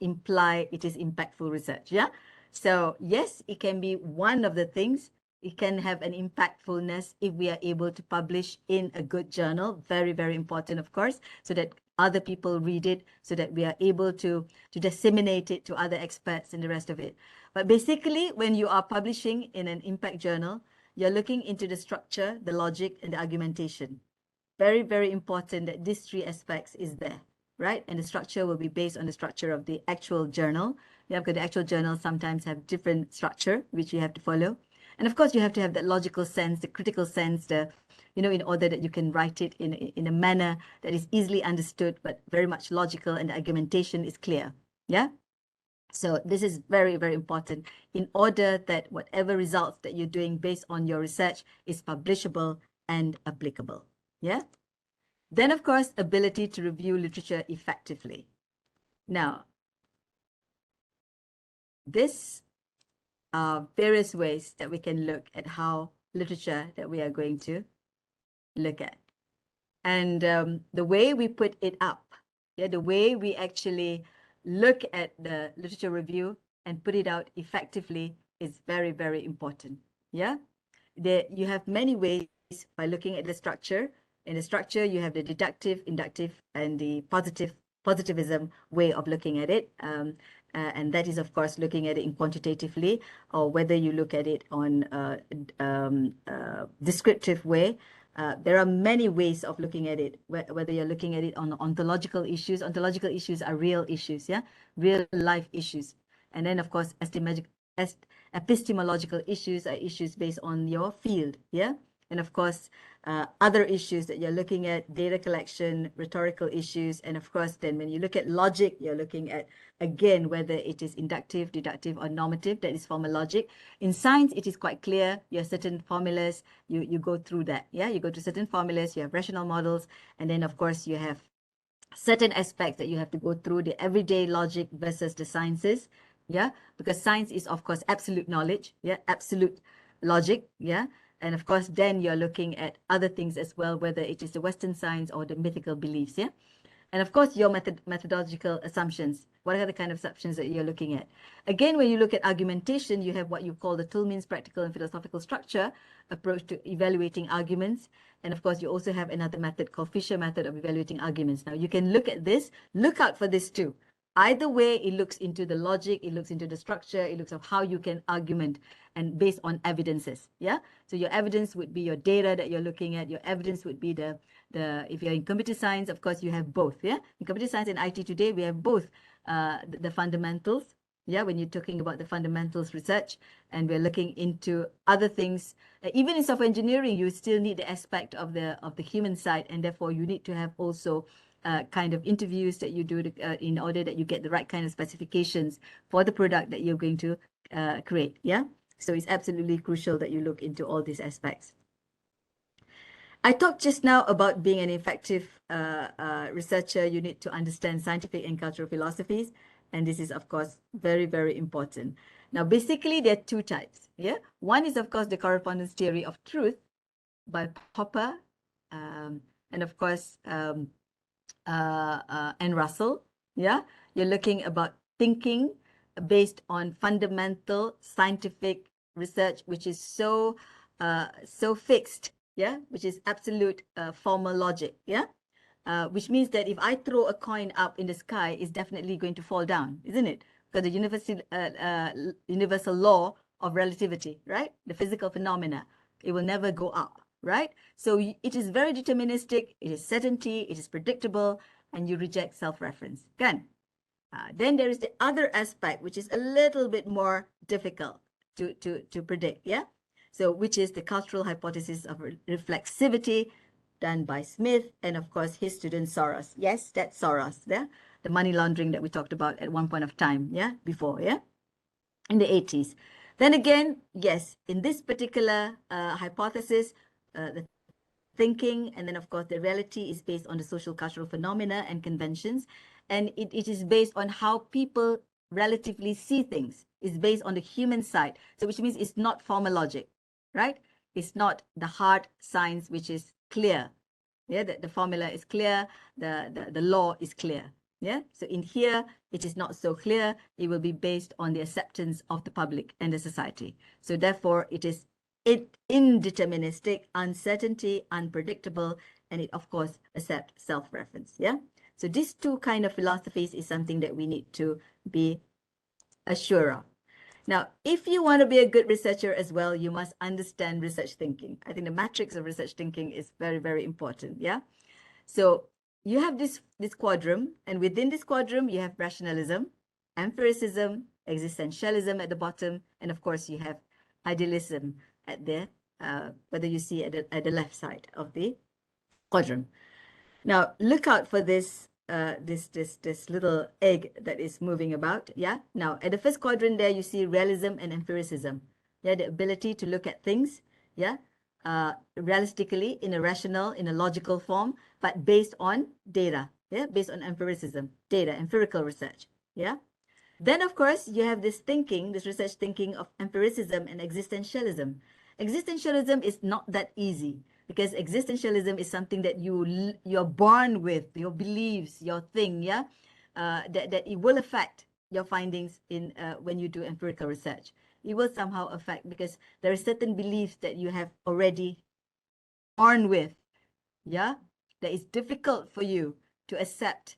S1: imply it is impactful research. Yeah. So yes, it can be one of the things. It can have an impactfulness if we are able to publish in a good journal. Very, very important, of course, so that other people read it, so that we are able to disseminate it to other experts and the rest of it. But basically, when you are publishing in an impact journal, you're looking into the structure, the logic, and the argumentation. Very, very important that these three aspects is there, right? And the structure will be based on the structure of the actual journal. Yeah, because the actual journals sometimes have different structure, which you have to follow. And of course, you have to have that logical sense, the critical sense, in order that you can write it in a manner that is easily understood, but very much logical, and the argumentation is clear. Yeah. So this is very, very important in order that whatever results that you're doing based on your research is publishable and applicable. Yeah. Then, of course, ability to review literature effectively. Now, this are various ways that we can look at how literature that we are going to look at. And the way we put it up, yeah, the way we actually look at the literature review and put it out effectively is very, very important. Yeah, you have many ways by looking at the structure. In the structure, you have the deductive, inductive, and the positivism way of looking at it. And that is, of course, looking at it in quantitatively, or whether you look at it on descriptive way. There are many ways of looking at it, whether you're looking at it on ontological issues. Ontological issues are real issues, yeah, real life issues. And then, of course, epistemological issues are issues based on your field, yeah. And of course, other issues that you're looking at, data collection, rhetorical issues. And of course, then when you look at logic, you're looking at, again, whether it is inductive, deductive, or normative. That is formal logic. In science, it is quite clear. You have certain formulas. You go through that. Yeah, you go to certain formulas. You have rational models. And then, of course, you have certain aspects that you have to go through, the everyday logic versus the sciences. Yeah, because science is, of course, absolute knowledge. Yeah, absolute logic. Yeah. And of course, then you're looking at other things as well, whether it is the Western science or the mythical beliefs, yeah? And of course, your methodological assumptions. What are the kind of assumptions that you're looking at? Again, when you look at argumentation, you have what you call the Toulmin's practical and philosophical structure approach to evaluating arguments. And of course, you also have another method called Fisher method of evaluating arguments. Now, you can look at this, look out for this too. Either way, it looks into the logic, it looks into the structure, it looks at how you can argument and based on evidences. Yeah. So your evidence would be your data that you're looking at. Your evidence would be the if you're in computer science, of course, you have both. Yeah. In computer science and IT today, we have both the fundamentals. Yeah, when you're talking about the fundamentals research, and we're looking into other things. Even in software engineering, you still need the aspect of the human side, and therefore you need to have also kind of interviews that you do in order that you get the right kind of specifications for the product that you're going to create. Yeah, so it's absolutely crucial that you look into all these aspects. I talked just now about being an effective researcher. You need to understand scientific and cultural philosophies, and this is, of course, very, very important. Now, basically, there are two types. Yeah, one is, of course, the correspondence theory of truth by Popper, and of course, and Russell. Yeah, you're looking about thinking based on fundamental scientific research, which is so fixed. Yeah, which is absolute formal logic. Yeah, which means that if I throw a coin up in the sky, it's definitely going to fall down, isn't it? Because the universal law of relativity, right? The physical phenomena, it will never go up, right? So it is very deterministic, it is certainty, it is predictable, and you reject self-reference. Kan? Then there is the other aspect, which is a little bit more difficult to predict, yeah? So which is the cultural hypothesis of reflexivity, done by Smith, and of course his student Soros. Yes, that's Soros, yeah? The money laundering that we talked about at one point of time, yeah, before, yeah, in the 80s. Then again, yes, in this particular hypothesis, the thinking, and then of course the reality is based on the social cultural phenomena and conventions, and it is based on how people relatively see things. It's based on the human side, so which means it's not formal logic, right? It's not the hard science which is clear. Yeah, the formula is clear, the law is clear. Yeah, so in here it is not so clear. It will be based on the acceptance of the public and the society. So therefore it is indeterministic, uncertainty, unpredictable, and it of course accepts self-reference. Yeah, so these two kind of philosophies is something that we need to be assured of. Now, if you want to be a good researcher as well, you must understand research thinking. I think the matrix of research thinking is very, very important. Yeah. So you have this quadrant, and within this quadrant, you have rationalism, empiricism, existentialism at the bottom, and of course, you have idealism at the whether you see at the left side of the quadrant. Now, look out for this this little egg that is moving about. Yeah. Now, at the first quadrant there, you see realism and empiricism. Yeah, the ability to look at things. Yeah. Realistically, in a rational, in a logical form, but based on data. Yeah, based on empiricism, data, empirical research. Yeah. Then, of course, you have this thinking, this research thinking of empiricism and existentialism. Existentialism is not that easy, because existentialism is something that you're born with, your beliefs, your thing, yeah, that it will affect your findings in when you do empirical research. It will somehow affect, because there are certain beliefs that you have already born with, yeah, that is difficult for you to accept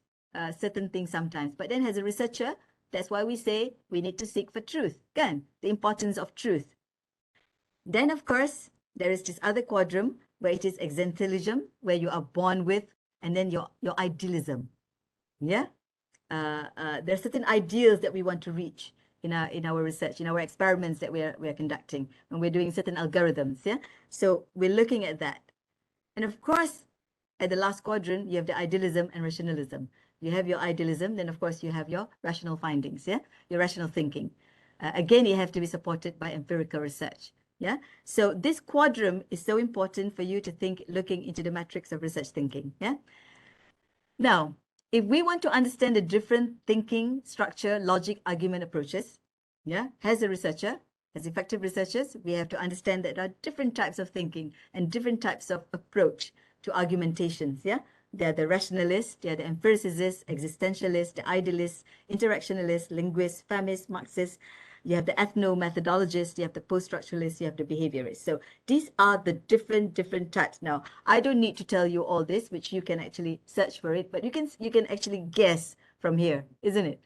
S1: certain things sometimes. But then as a researcher, that's why we say we need to seek for truth, kan? The importance of truth. Then, of course, there is this other quadrant where it is existentialism, where you are born with, and then your idealism. Yeah, there are certain ideals that we want to reach in our research, in our experiments that we are conducting, when we're doing certain algorithms. Yeah, so we're looking at that, and of course, at the last quadrant, you have the idealism and rationalism. You have your idealism, then of course you have your rational findings. Yeah, your rational thinking. Again, you have to be supported by empirical research. Yeah, so this quadrant is so important for you to think, looking into the matrix of research thinking. Yeah. Now, if we want to understand the different thinking, structure, logic, argument approaches, yeah, as a researcher, as effective researchers, we have to understand that there are different types of thinking and different types of approach to argumentations. Yeah, there are the rationalists, there are the empiricists, existentialists, the idealists, interactionalists, linguists, Femists, Marxists. You have the ethno-methodologists, you have the post-structuralists, you have the behaviorists. So these are the different types. Now, I don't need to tell you all this, which you can actually search for it, but you can actually guess from here, isn't it?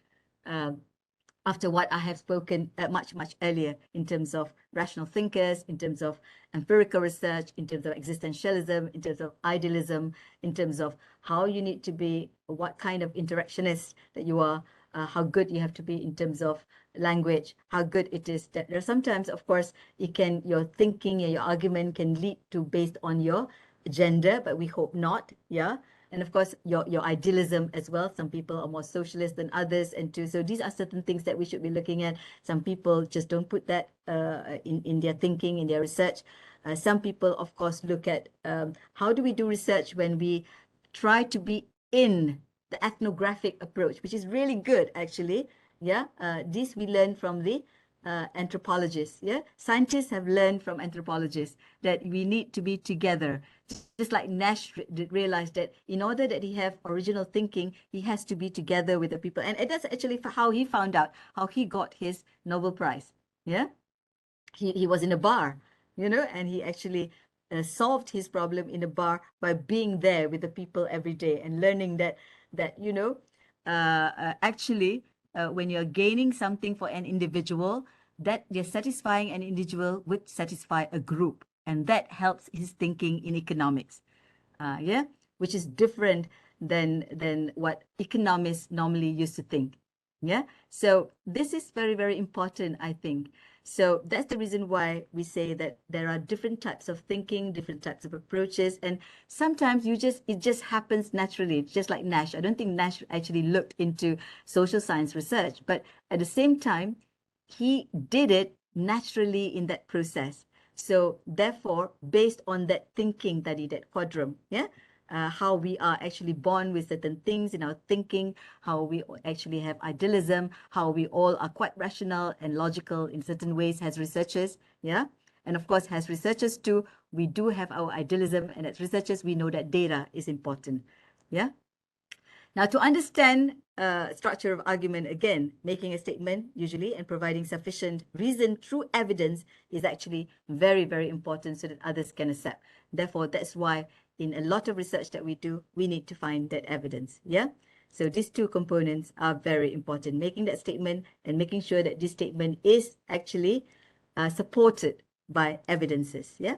S1: After what I have spoken much earlier in terms of rational thinkers, in terms of empirical research, in terms of existentialism, in terms of idealism, in terms of how you need to be, what kind of interactionist that you are, how good you have to be in terms of language, how good it is that there are sometimes, of course, your thinking and your argument can lead to based on your gender, but we hope not, yeah. And of course, your idealism as well. Some people are more socialist than others, and so these are certain things that we should be looking at. Some people just don't put that in their thinking, in their research. Some people, of course, look at how do we do research when we try to be in the ethnographic approach, which is really good, actually. Yeah, this we learn from the anthropologists. Yeah, scientists have learned from anthropologists that we need to be together. Just like Nash realized that in order that he have original thinking, he has to be together with the people. And that's actually how he found out how he got his Nobel Prize. Yeah, he was in a bar, you know, and he actually solved his problem in a bar by being there with the people every day and learning that you know, actually when you're gaining something for an individual, that you're satisfying an individual would satisfy a group, and that helps his thinking in economics. Yeah, which is different than what economists normally used to think. Yeah, so this is very important, I think. So that's the reason why we say that there are different types of thinking, different types of approaches, and sometimes it just happens naturally, just like Nash. I don't think Nash actually looked into social science research, but at the same time, he did it naturally in that process. So therefore, based on that thinking tadi, that quadrum, yeah, how we are actually born with certain things in our thinking, how we actually have idealism, how we all are quite rational and logical in certain ways as researchers, yeah. And of course, as researchers too, we do have our idealism, and as researchers, we know that data is important, yeah. Now, to understand structure of argument, again, making a statement usually and providing sufficient reason through evidence is actually very important so that others can accept. Therefore, that's why in a lot of research that we do, we need to find that evidence. Yeah. So these two components are very important, making that statement and making sure that this statement is actually supported by evidences. Yeah.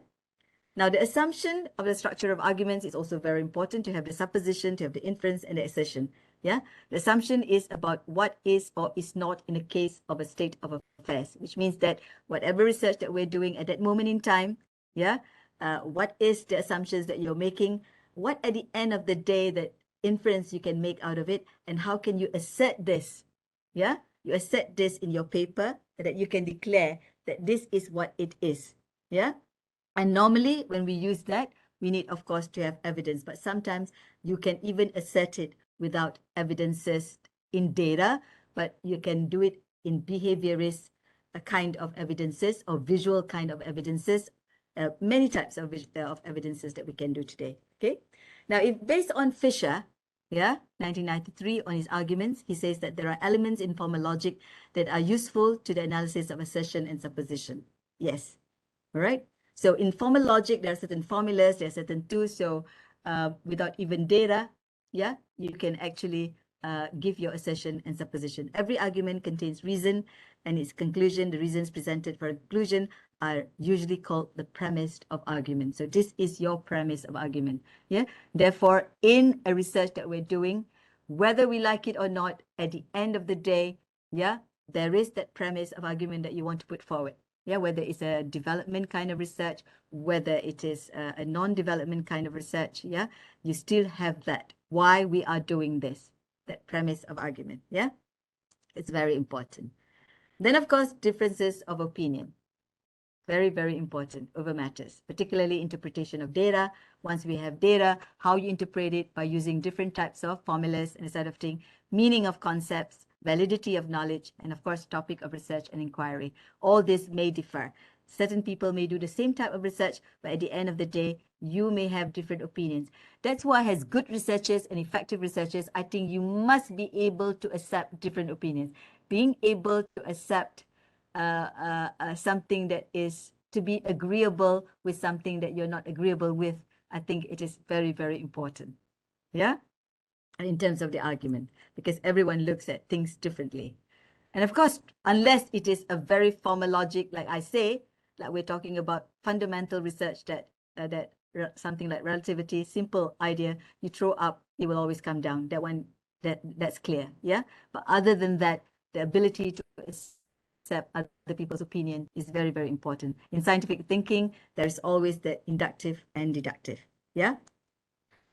S1: Now, the assumption of the structure of arguments is also very important, to have the supposition, to have the inference, and the assertion. Yeah, the assumption is about what is or is not in a case of a state of affairs, which means that whatever research that we're doing at that moment in time, yeah, what is the assumptions that you're making? What at the end of the day that inference you can make out of it, and how can you assert this? Yeah, you assert this in your paper so that you can declare that this is what it is. Yeah. And normally when we use that, we need, of course, to have evidence, but sometimes you can even assert it without evidences in data, but you can do it in behaviorist kind of evidences or visual kind of evidences, many types of evidences that we can do today, okay? Now, if based on Fisher, yeah, 1993, on his arguments, he says that there are elements in formal logic that are useful to the analysis of assertion and supposition. Yes, all right? So in formal logic, there are certain formulas, there are certain tools. So without even data, yeah, you can actually give your assertion and supposition. Every argument contains reason and its conclusion. The reasons presented for a conclusion are usually called the premise of argument. So this is your premise of argument. Yeah. Therefore, in a research that we're doing, whether we like it or not, at the end of the day, yeah, there is that premise of argument that you want to put forward. Yeah, whether it's a development kind of research, whether it is a non-development kind of research, yeah, you still have that. Why we are doing this, that premise of argument, yeah? It's very important. Then, of course, differences of opinion. Very important over matters, particularly interpretation of data. Once we have data, how you interpret it by using different types of formulas and sort of thing, meaning of concepts, validity of knowledge, and of course, topic of research and inquiry. All this may differ. Certain people may do the same type of research, but at the end of the day, you may have different opinions. That's why as good researchers and effective researchers, I think you must be able to accept different opinions. Being able to accept something that is to be agreeable with something that you're not agreeable with, I think it is very important. Yeah. in terms of the argument, because everyone looks at things differently. And of course, unless it is a very formal logic, like I say, like we're talking about fundamental research that something like relativity, simple idea, you throw up, it will always come down. That one, that's clear, yeah? But other than that, the ability to accept other people's opinion is very, very important. In scientific thinking, there's always the inductive and deductive, yeah?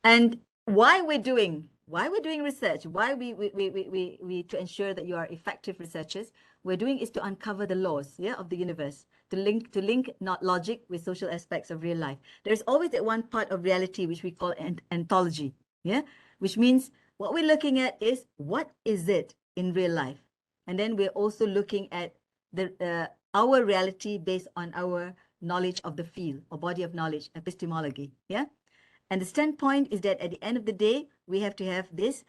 S1: And why we're doing research, why we to ensure that you are effective researchers, we're doing is to uncover the laws, yeah, of the universe, to link not logic with social aspects of real life. There's always that one part of reality which we call ontology, yeah, which means what we're looking at is what is it in real life, and then we're also looking at the our reality based on our knowledge of the field or body of knowledge, epistemology, yeah. And the standpoint is that at the end of the day, we have to have this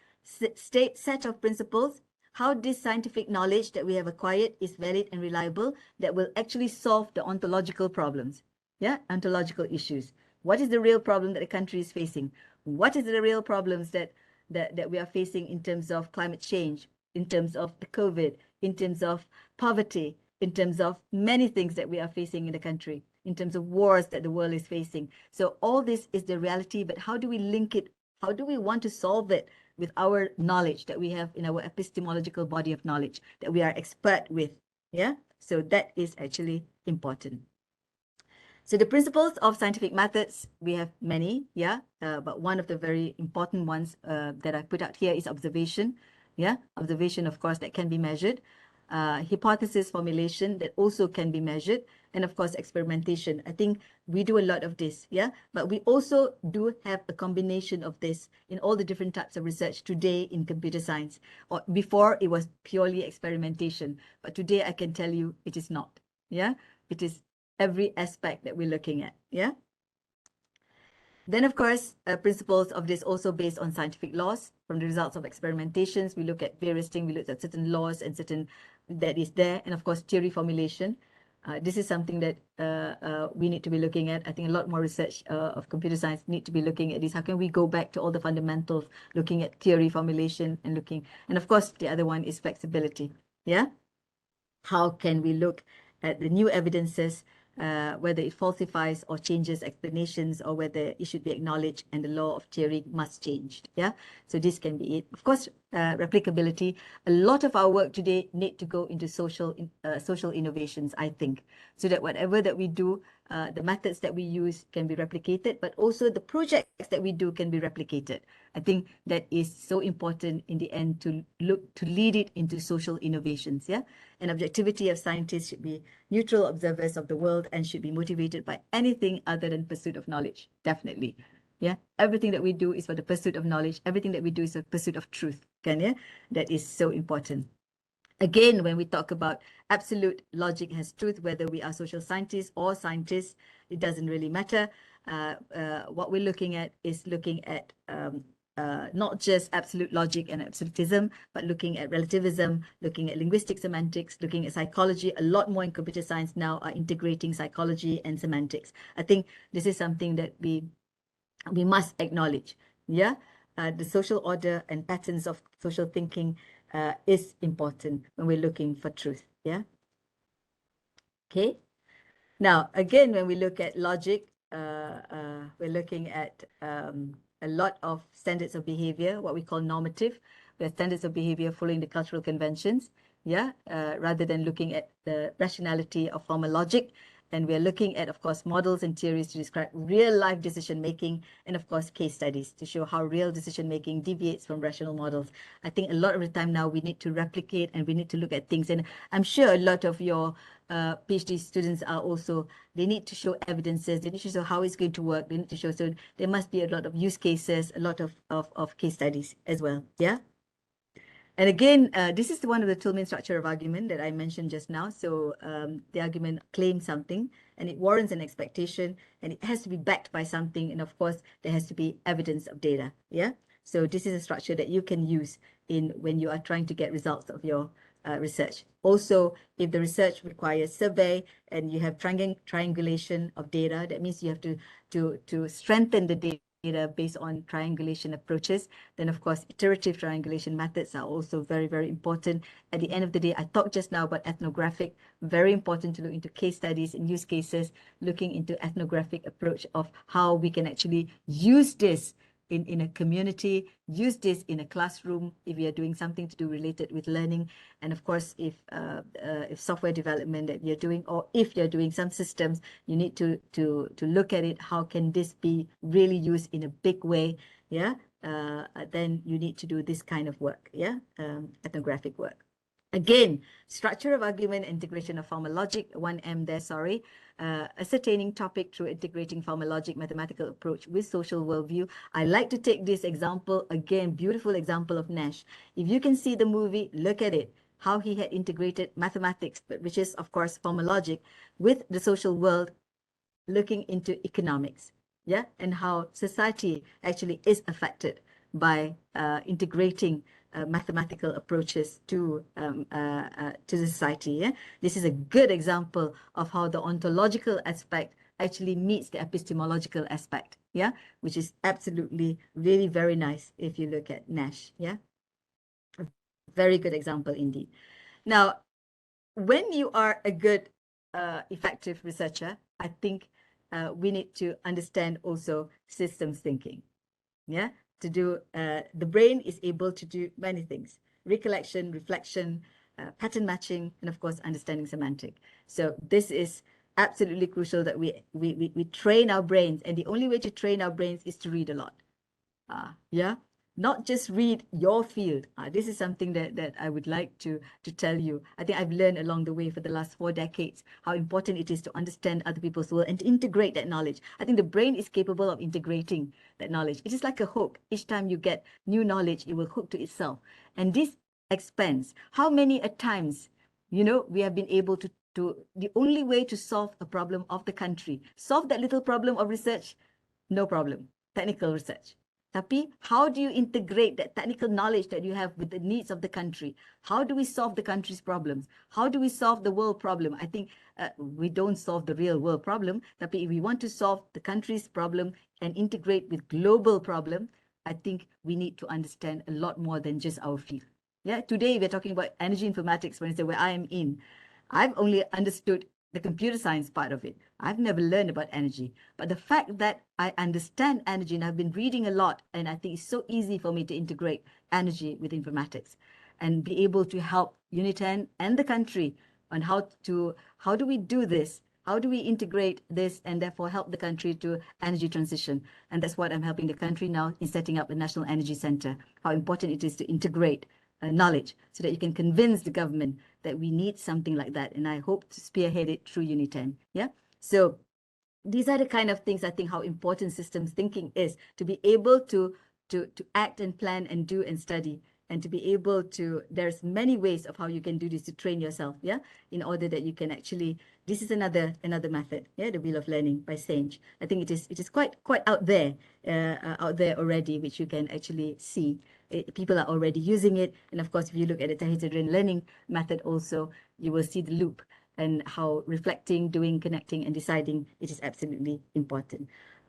S1: set of principles, how this scientific knowledge that we have acquired is valid and reliable, that will actually solve the ontological problems, yeah, ontological issues. What is the real problem that the country is facing? What is the real problems that we are facing in terms of climate change, in terms of the COVID, in terms of poverty, in terms of many things that we are facing in the country, in terms of wars that the world is facing. So all this is the reality, but how do we link it? How do we want to solve it with our knowledge that we have in our epistemological body of knowledge that we are expert with? Yeah, so that is actually important. So the principles of scientific methods, we have many, yeah, but one of the very important ones that I put out here is observation. Yeah, observation, of course, that can be measured. Hypothesis formulation that also can be measured, and of course experimentation. I think we do a lot of this, yeah, but we also do have a combination of this in all the different types of research today in computer science. Or before it was purely experimentation, but today I can tell you it is not, yeah. It is every aspect that we're looking at, yeah. Then, of course, principles of this also based on scientific laws. From the results of experimentations, we look at various things. We look at certain laws and certain that is there. And of course, theory formulation. This is something that we need to be looking at. I think a lot more research of computer science need to be looking at this. How can we go back to all the fundamentals, looking at theory formulation and looking. And of course, the other one is flexibility. Yeah. How can we look at the new evidences, whether it falsifies or changes explanations, or whether it should be acknowledged and the law of theory must change. Yeah, so this can be it. Of course, replicability. A lot of our work today need to go into social innovations, I think, so that whatever that we do, the methods that we use can be replicated, but also the projects that we do can be replicated. I think that is so important in the end to lead it into social innovations. Yeah, and objectivity of scientists should be neutral observers of the world and should be motivated by anything other than pursuit of knowledge. Definitely. Yeah, everything that we do is for the pursuit of knowledge. Everything that we do is for pursuit of truth. Can you? That is so important. Again, when we talk about absolute logic has truth, whether we are social scientists or scientists, it doesn't really matter. What we're looking at is looking at not just absolute logic and absolutism, but looking at relativism, looking at linguistic semantics, looking at psychology. A lot more in computer science now are integrating psychology and semantics. I think this is something that we must acknowledge. Yeah, the social order and patterns of social thinking is important when we're looking for truth. Yeah. Okay. Now, again, when we look at logic, we're looking at a lot of standards of behavior, what we call normative. We have standards of behavior following the cultural conventions, yeah, rather than looking at the rationality of formal logic. And we're looking at, of course, models and theories to describe real-life decision-making, and, of course, case studies to show how real decision-making deviates from rational models. I think a lot of the time now we need to replicate and we need to look at things. And I'm sure a lot of your PhD students are also, they need to show evidences, they need to show how it's going to work, they need to show, so there must be a lot of use cases, a lot of case studies as well, yeah? And again, this is one of the Tillman structure of argument that I mentioned just now. So the argument claims something and it warrants an expectation and it has to be backed by something. And of course, there has to be evidence of data. Yeah. So this is a structure that you can use in when you are trying to get results of your research. Also, if the research requires survey and you have triangulation of data, that means you have to strengthen the data data based on triangulation approaches. Then, of course, iterative triangulation methods are also very, very important. At the end of the day, I talked just now about ethnographic, very important to look into case studies and use cases, looking into ethnographic approach of how we can actually use this in a community, use this in a classroom if we are doing something to do related with learning. And of course, if software development that you're doing, or if you're doing some systems, you need to look at it. How can this be really used in a big way? Yeah. Then you need to do this kind of work. Yeah. Ethnographic work. Again, structure of argument, integration of formal logic, 1M there, sorry. Ascertaining topic through integrating formal logic, mathematical approach with social worldview. I like to take this example, again, beautiful example of Nash. If you can see the movie, look at it, how he had integrated mathematics, which is, of course, formal logic, with the social world, looking into economics, yeah, and how society actually is affected by integrating mathematical approaches to the society. Yeah? This is a good example of how the ontological aspect actually meets the epistemological aspect, yeah, which is absolutely really very nice if you look at Nash. Yeah, a very good example indeed. Now, when you are a good effective researcher, I think we need to understand also systems thinking. Yeah, to do the brain is able to do many things: recollection, reflection, pattern matching, and of course understanding semantic. So this is absolutely crucial that we train our brains, and the only way to train our brains is to read a lot. Yeah, not just read your field. This is something that I would like to tell you. I think I've learned along the way for the last 4 decades how important it is to understand other people's world and to integrate that knowledge. I think the brain is capable of integrating that knowledge. It is like a hook. Each time you get new knowledge, it will hook to itself. And this expands. How many a times, you know, we have been able to the only way to solve a problem of the country, solve that little problem of research, no problem, technical research. Tapi, how do you integrate that technical knowledge that you have with the needs of the country? How do we solve the country's problems? How do we solve the world problem? I think we don't solve the real world problem. Tapi if we want to solve the country's problem and integrate with global problem, I think we need to understand a lot more than just our field. Yeah, today we're talking about energy informatics, for instance, where I am in. I've only understood the computer science part of it. I've never learned about energy. But the fact that I understand energy, and I've been reading a lot, and I think it's so easy for me to integrate energy with informatics and be able to help UNITEN and the country on how do we do this? How do we integrate this and therefore help the country to energy transition? And that's what I'm helping the country now in setting up a National Energy Center. How important it is to integrate knowledge so that you can convince the government that we need something like that. And I hope to spearhead it through UNITEN. Yeah. So these are the kind of things I think how important systems thinking is, to be able to act and plan and do and study, and to be able to, there's many ways of how you can do this to train yourself, yeah, in order that you can actually, this is another method, yeah, the wheel of learning by Sage. I think it is quite out there already, which you can actually see. People are already using it, and of course, if you look at the Tahitian learning method also, you will see the loop and how reflecting, doing, connecting, and deciding, it is absolutely important.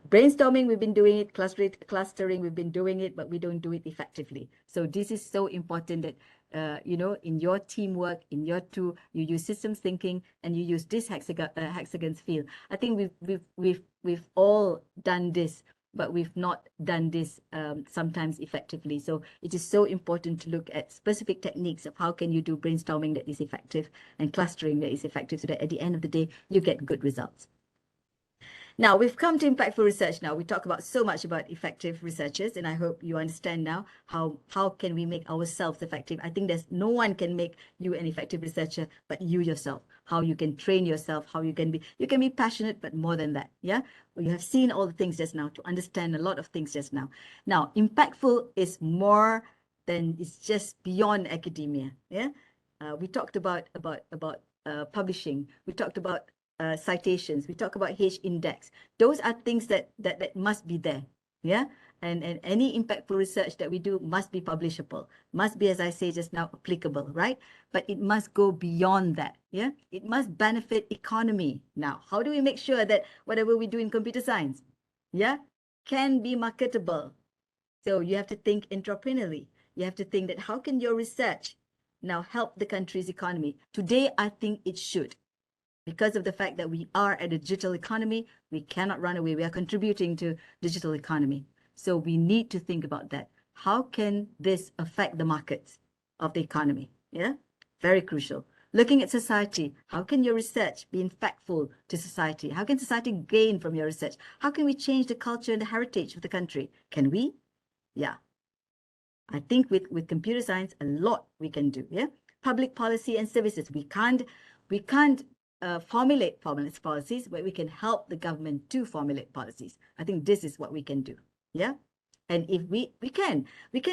S1: Brainstorming, we've been doing it. Clustering, we've been doing it, but we don't do it effectively. So this is so important that, you know, in your teamwork, in your you use systems thinking, and you use this hexagons field. I think we've all done this, but we've not done this sometimes effectively. So it is so important to look at specific techniques of how can you do brainstorming that is effective and clustering that is effective, so that at the end of the day, you get good results. Now, we've come to impactful research now. We talk about so much about effective researchers, and I hope you understand now how can we make ourselves effective. I think there's no one can make you an effective researcher but you yourself. How you can train yourself, how you can be passionate, but more than that, yeah? You have seen all the things just now, to understand a lot of things just now. Now, impactful is more than, it's just beyond academia, yeah? We talked about publishing. We talked about citations. We talk about H index. Those are things that must be there, yeah. And any impactful research that we do must be publishable, must be, as I say just now, applicable, right? But it must go beyond that, yeah. It must benefit economy. Now, how do we make sure that whatever we do in computer science, yeah, can be marketable. So you have to think entrepreneurially. You have to think that how can your research now help the country's economy? Today, I think it should. Because of the fact that we are a digital economy, we cannot run away. We are contributing to digital economy. So we need to think about that. How can this affect the markets of the economy? Yeah, very crucial. Looking at society, how can your research be impactful to society? How can society gain from your research? How can we change the culture and the heritage of the country? Can we? Yeah. I think with computer science, a lot we can do. Yeah. Public policy and services. We can't formulate policies, but we can help the government to formulate policies. I think this is what we can do. Yeah. And if we can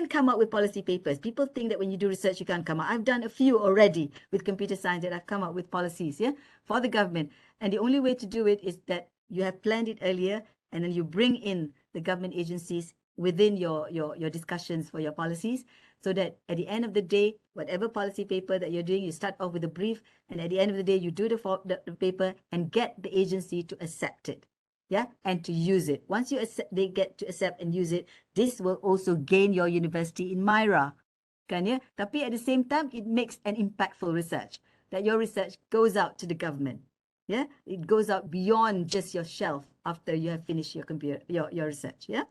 S1: come up with policy papers. People think that when you do research, you can't come up. I've done a few already with computer science that I've come up with policies, yeah, for the government. And the only way to do it is that you have planned it earlier, and then you bring in the government agencies within your discussions for your policies, so that at the end of the day, whatever policy paper that you're doing, you start off with a brief, and at the end of the day, you do the paper and get the agency to accept it. Yeah, and to use it. Once you accept, they get to accept and use it, this will also gain your university in MIRA. Kan ya? Tapi at the same time, it makes an impactful research. That your research goes out to the government. Yeah, it goes out beyond just your shelf after you have finished your research. Yeah.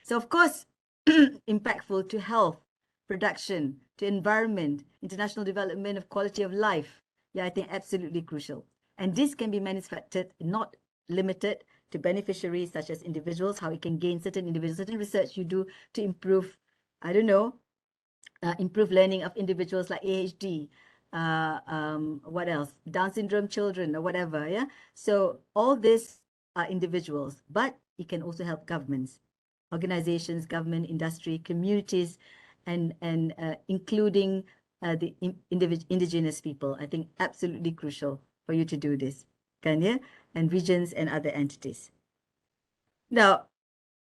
S1: So of course, impactful to health, production, to environment, international development of quality of life. Yeah, I think absolutely crucial. And this can be manufactured, not limited to beneficiaries such as individuals, how it can gain certain individuals, certain research you do to improve, I don't know, improve learning of individuals like ADHD, what else? Down syndrome children or whatever, yeah? So all this are individuals, but it can also help governments, organizations, government, industry, communities, and including the indigenous people. I think absolutely crucial for you to do this, kan ya? And regions and other entities. Now,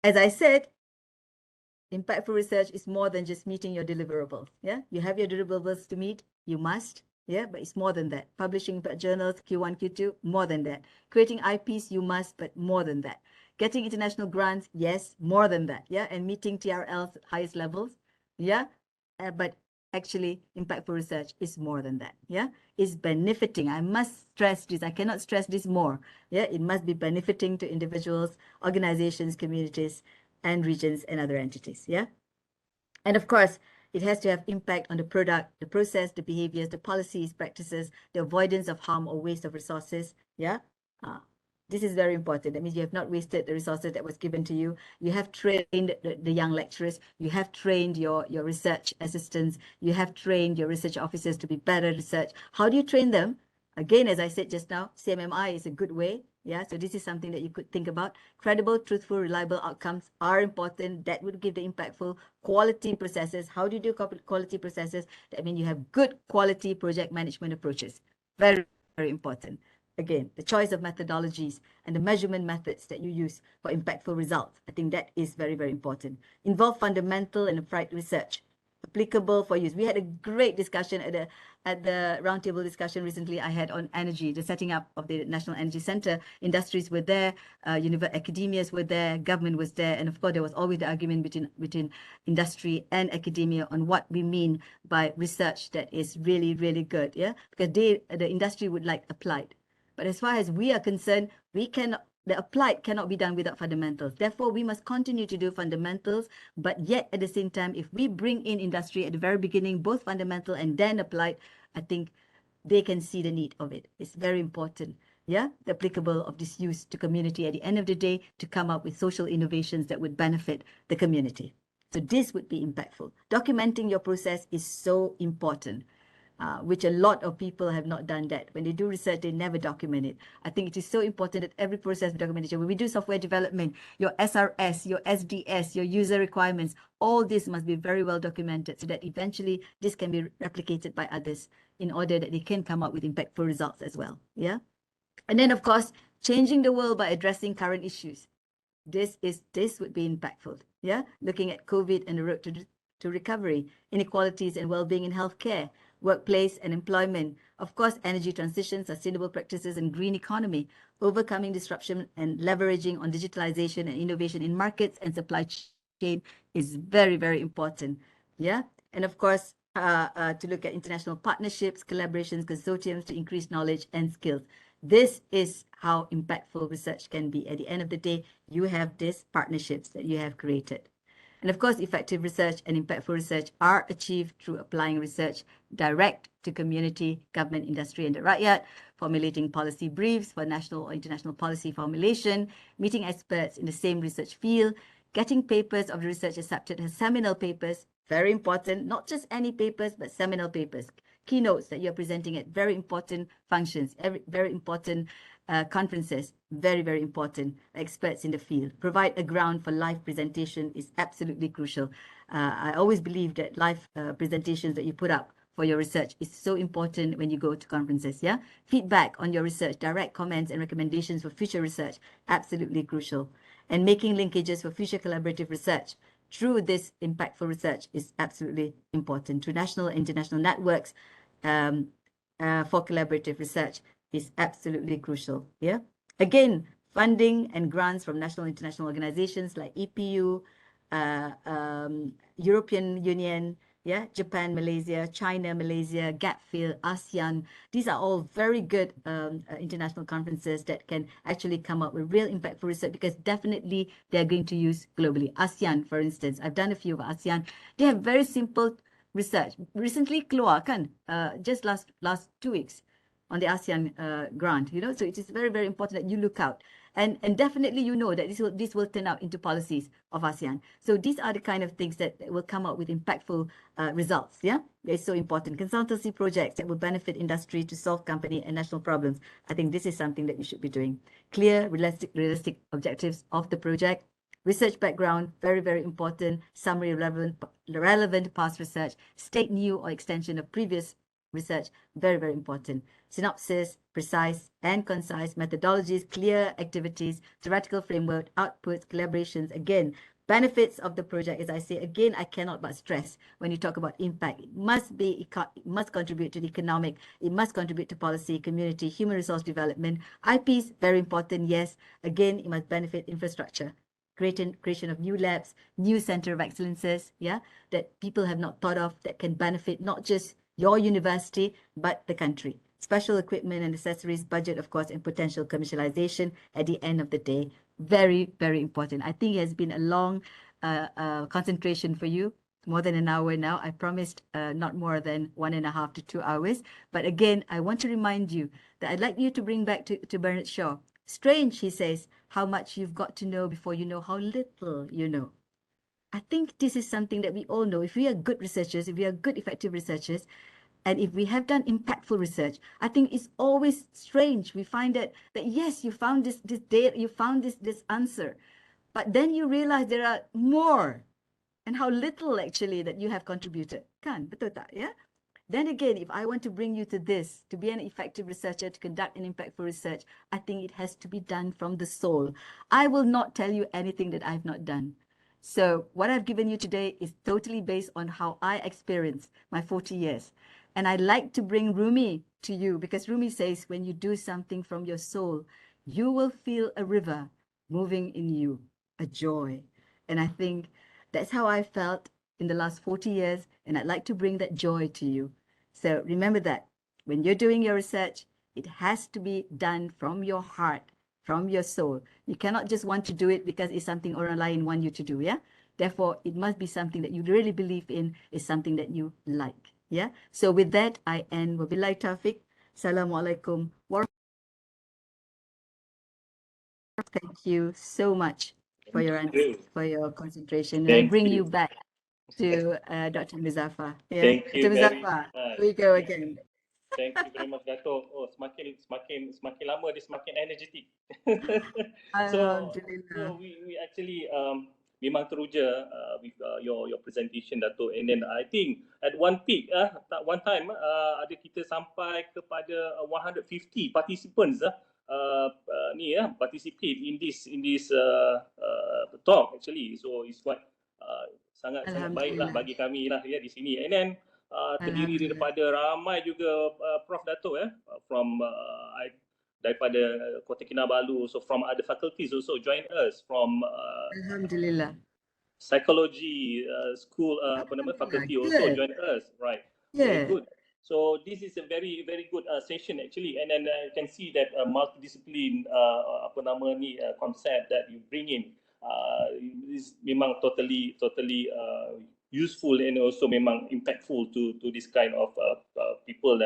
S1: as I said, impactful research is more than just meeting your deliverables. Yeah, you have your deliverables to meet, you must. Yeah, but it's more than that. Publishing journals, Q1, Q2, more than that. Creating IPs, you must, but more than that. Getting international grants, yes, more than that. Yeah, and meeting TRL's highest levels. Yeah, but actually, impactful research is more than that. Yeah, it's benefiting. I must stress this. I cannot stress this more. Yeah, it must be benefiting to individuals, organizations, communities, and regions and other entities. Yeah, and of course, it has to have impact on the product, the process, the behaviors, the policies, practices, the avoidance of harm or waste of resources. Yeah. This is very important. That means you have not wasted the resources that was given to you. You have trained the young lecturers. You have trained your research assistants. You have trained your research officers to be better research. How do you train them? Again, as I said just now, CMMI is a good way. Yeah, so this is something that you could think about. Credible, truthful, reliable outcomes are important. That would give the impactful quality processes. How do you do quality processes? That means you have good quality project management approaches. Very, very important. Again, the choice of methodologies and the measurement methods that you use for impactful results. I think that is very, very important. Involve fundamental and applied research, applicable for use. We had a great discussion at the roundtable discussion recently I had on energy, the setting up of the National Energy Center. Industries were there, academias were there, government was there, and of course there was always the argument between industry and academia on what we mean by research that is really, really good. Yeah, because the industry would like applied. But as far as we are concerned, the applied cannot be done without fundamentals. Therefore, we must continue to do fundamentals, but yet at the same time, if we bring in industry at the very beginning, both fundamental and then applied, I think they can see the need of it. It's very important. Yeah, the applicable of this use to community at the end of the day to come up with social innovations that would benefit the community. So this would be impactful. Documenting your process is so important. Which a lot of people have not done that. When they do research, they never document it. I think it is so important that every process be documented. When we do software development, your SRS, your SDS, your user requirements, all this must be very well documented so that eventually this can be replicated by others in order that they can come up with impactful results as well. Yeah. And then, of course, changing the world by addressing current issues. This would be impactful. Yeah. Looking at COVID and the road to recovery, inequalities and well-being in healthcare, workplace and employment. Of course, energy transition, sustainable practices, and green economy, overcoming disruption and leveraging on digitalization and innovation in markets and supply chain is very, very important. Yeah. And of course, to look at international partnerships, collaborations, consortiums to increase knowledge and skills. This is how impactful research can be. At the end of the day, you have these partnerships that you have created. And of course, effective research and impactful research are achieved through applying research direct to community, government, industry, and the rakyat, formulating policy briefs for national or international policy formulation, meeting experts in the same research field, getting papers of the research accepted as seminal papers, very important, not just any papers, but seminal papers, keynotes that you're presenting at very important functions, very important conferences, very, very important, experts in the field. Provide a ground for live presentation is absolutely crucial. I always believe that live presentations that you put up for your research is so important when you go to conferences, yeah? Feedback on your research, direct comments and recommendations for future research, absolutely crucial. And making linkages for future collaborative research through this impactful research is absolutely important. To national and international networks for collaborative research is absolutely crucial. Yeah. Again, funding and grants from national and international organizations like EPU, European Union, yeah, Japan, Malaysia, China, Malaysia, GapField, ASEAN. These are all very good international conferences that can actually come up with real impactful research, because definitely they're going to use globally. ASEAN, for instance, I've done a few of ASEAN. They have very simple research. Recently keluar kan, just last 2 weeks on the ASEAN grant, you know, so it is very, very important that you look out. And definitely, you know, that this will turn out into policies of ASEAN. So these are the kind of things that will come out with impactful results. Yeah, it's so important. Consultancy projects that will benefit industry to solve company and national problems. I think this is something that you should be doing. Clear, realistic objectives of the project. Research background, very, very important. Summary of relevant past research. State new or extension of previous research, very, very important. Synopsis, precise and concise methodologies, clear activities, theoretical framework, outputs, collaborations. Again, benefits of the project, as I say, again, I cannot but stress when you talk about impact. It must contribute to the economic, it must contribute to policy, community, human resource development. IPs, very important, yes. Again, it must benefit infrastructure. Creation of new labs, new center of excellences, yeah, that people have not thought of, that can benefit not just your university, but the country. Special equipment and accessories, budget, of course, and potential commercialization at the end of the day. Very, very important. I think it has been a long concentration for you, more than an hour now. I promised not more than 1.5 to 2 hours. But again, I want to remind you that I'd like you to bring back to Bernard Shaw. Strange, he says, how much you've got to know before you know how little you know. I think this is something that we all know. If we are good researchers, if we are good effective researchers, and if we have done impactful research, I think it's always strange. We find that yes, you found this data, you found this answer, but then you realize there are more, and how little actually that you have contributed. Kan, betul tak? Yeah. Then again, if I want to bring you to this, to be an effective researcher, to conduct an impactful research, I think it has to be done from the soul. I will not tell you anything that I've not done. So what I've given you today is totally based on how I experienced my 40 years. And I like to bring Rumi to you, because Rumi says, when you do something from your soul, you will feel a river moving in you, a joy. And I think that's how I felt in the last 40 years, and I'd like to bring that joy to you. So remember that when you're doing your research, it has to be done from your heart, from your soul. You cannot just want to do it because it's something orang lain want you to do, yeah? Therefore, it must be something that you really believe in, is something that you like, yeah? So with that, I end. Wabillahi taufiq. Assalamualaikum warahmatullahi. Thank you so much for your concentration. And I bring you back to Dr. Muzaffar. Yeah,
S2: Thank
S1: Dr.
S2: you very
S1: Muzaffar,
S2: much.
S1: we go again.
S2: Thank you very much, Dato. Oh, semakin lama dia semakin energetic. so
S1: Alhamdulillah.
S2: we actually memang teruja with your presentation, Dato. And then I think at one peak one time ada kita sampai kepada 150 participants participate in this talk actually. So it's quite sangat baiklah bagi kami lah ya di sini. And then terdiri daripada ramai juga Prof Dato from daripada Kota Kinabalu, so from other faculties also join us, from
S1: Alhamdulillah.
S2: psychology school faculty also
S1: Good.
S2: join us, right? Very
S1: Yeah.
S2: good. So this is a very good session actually, and then you can see that multidiscipline concept that you bring in is memang totally useful and also memang impactful to this kind of people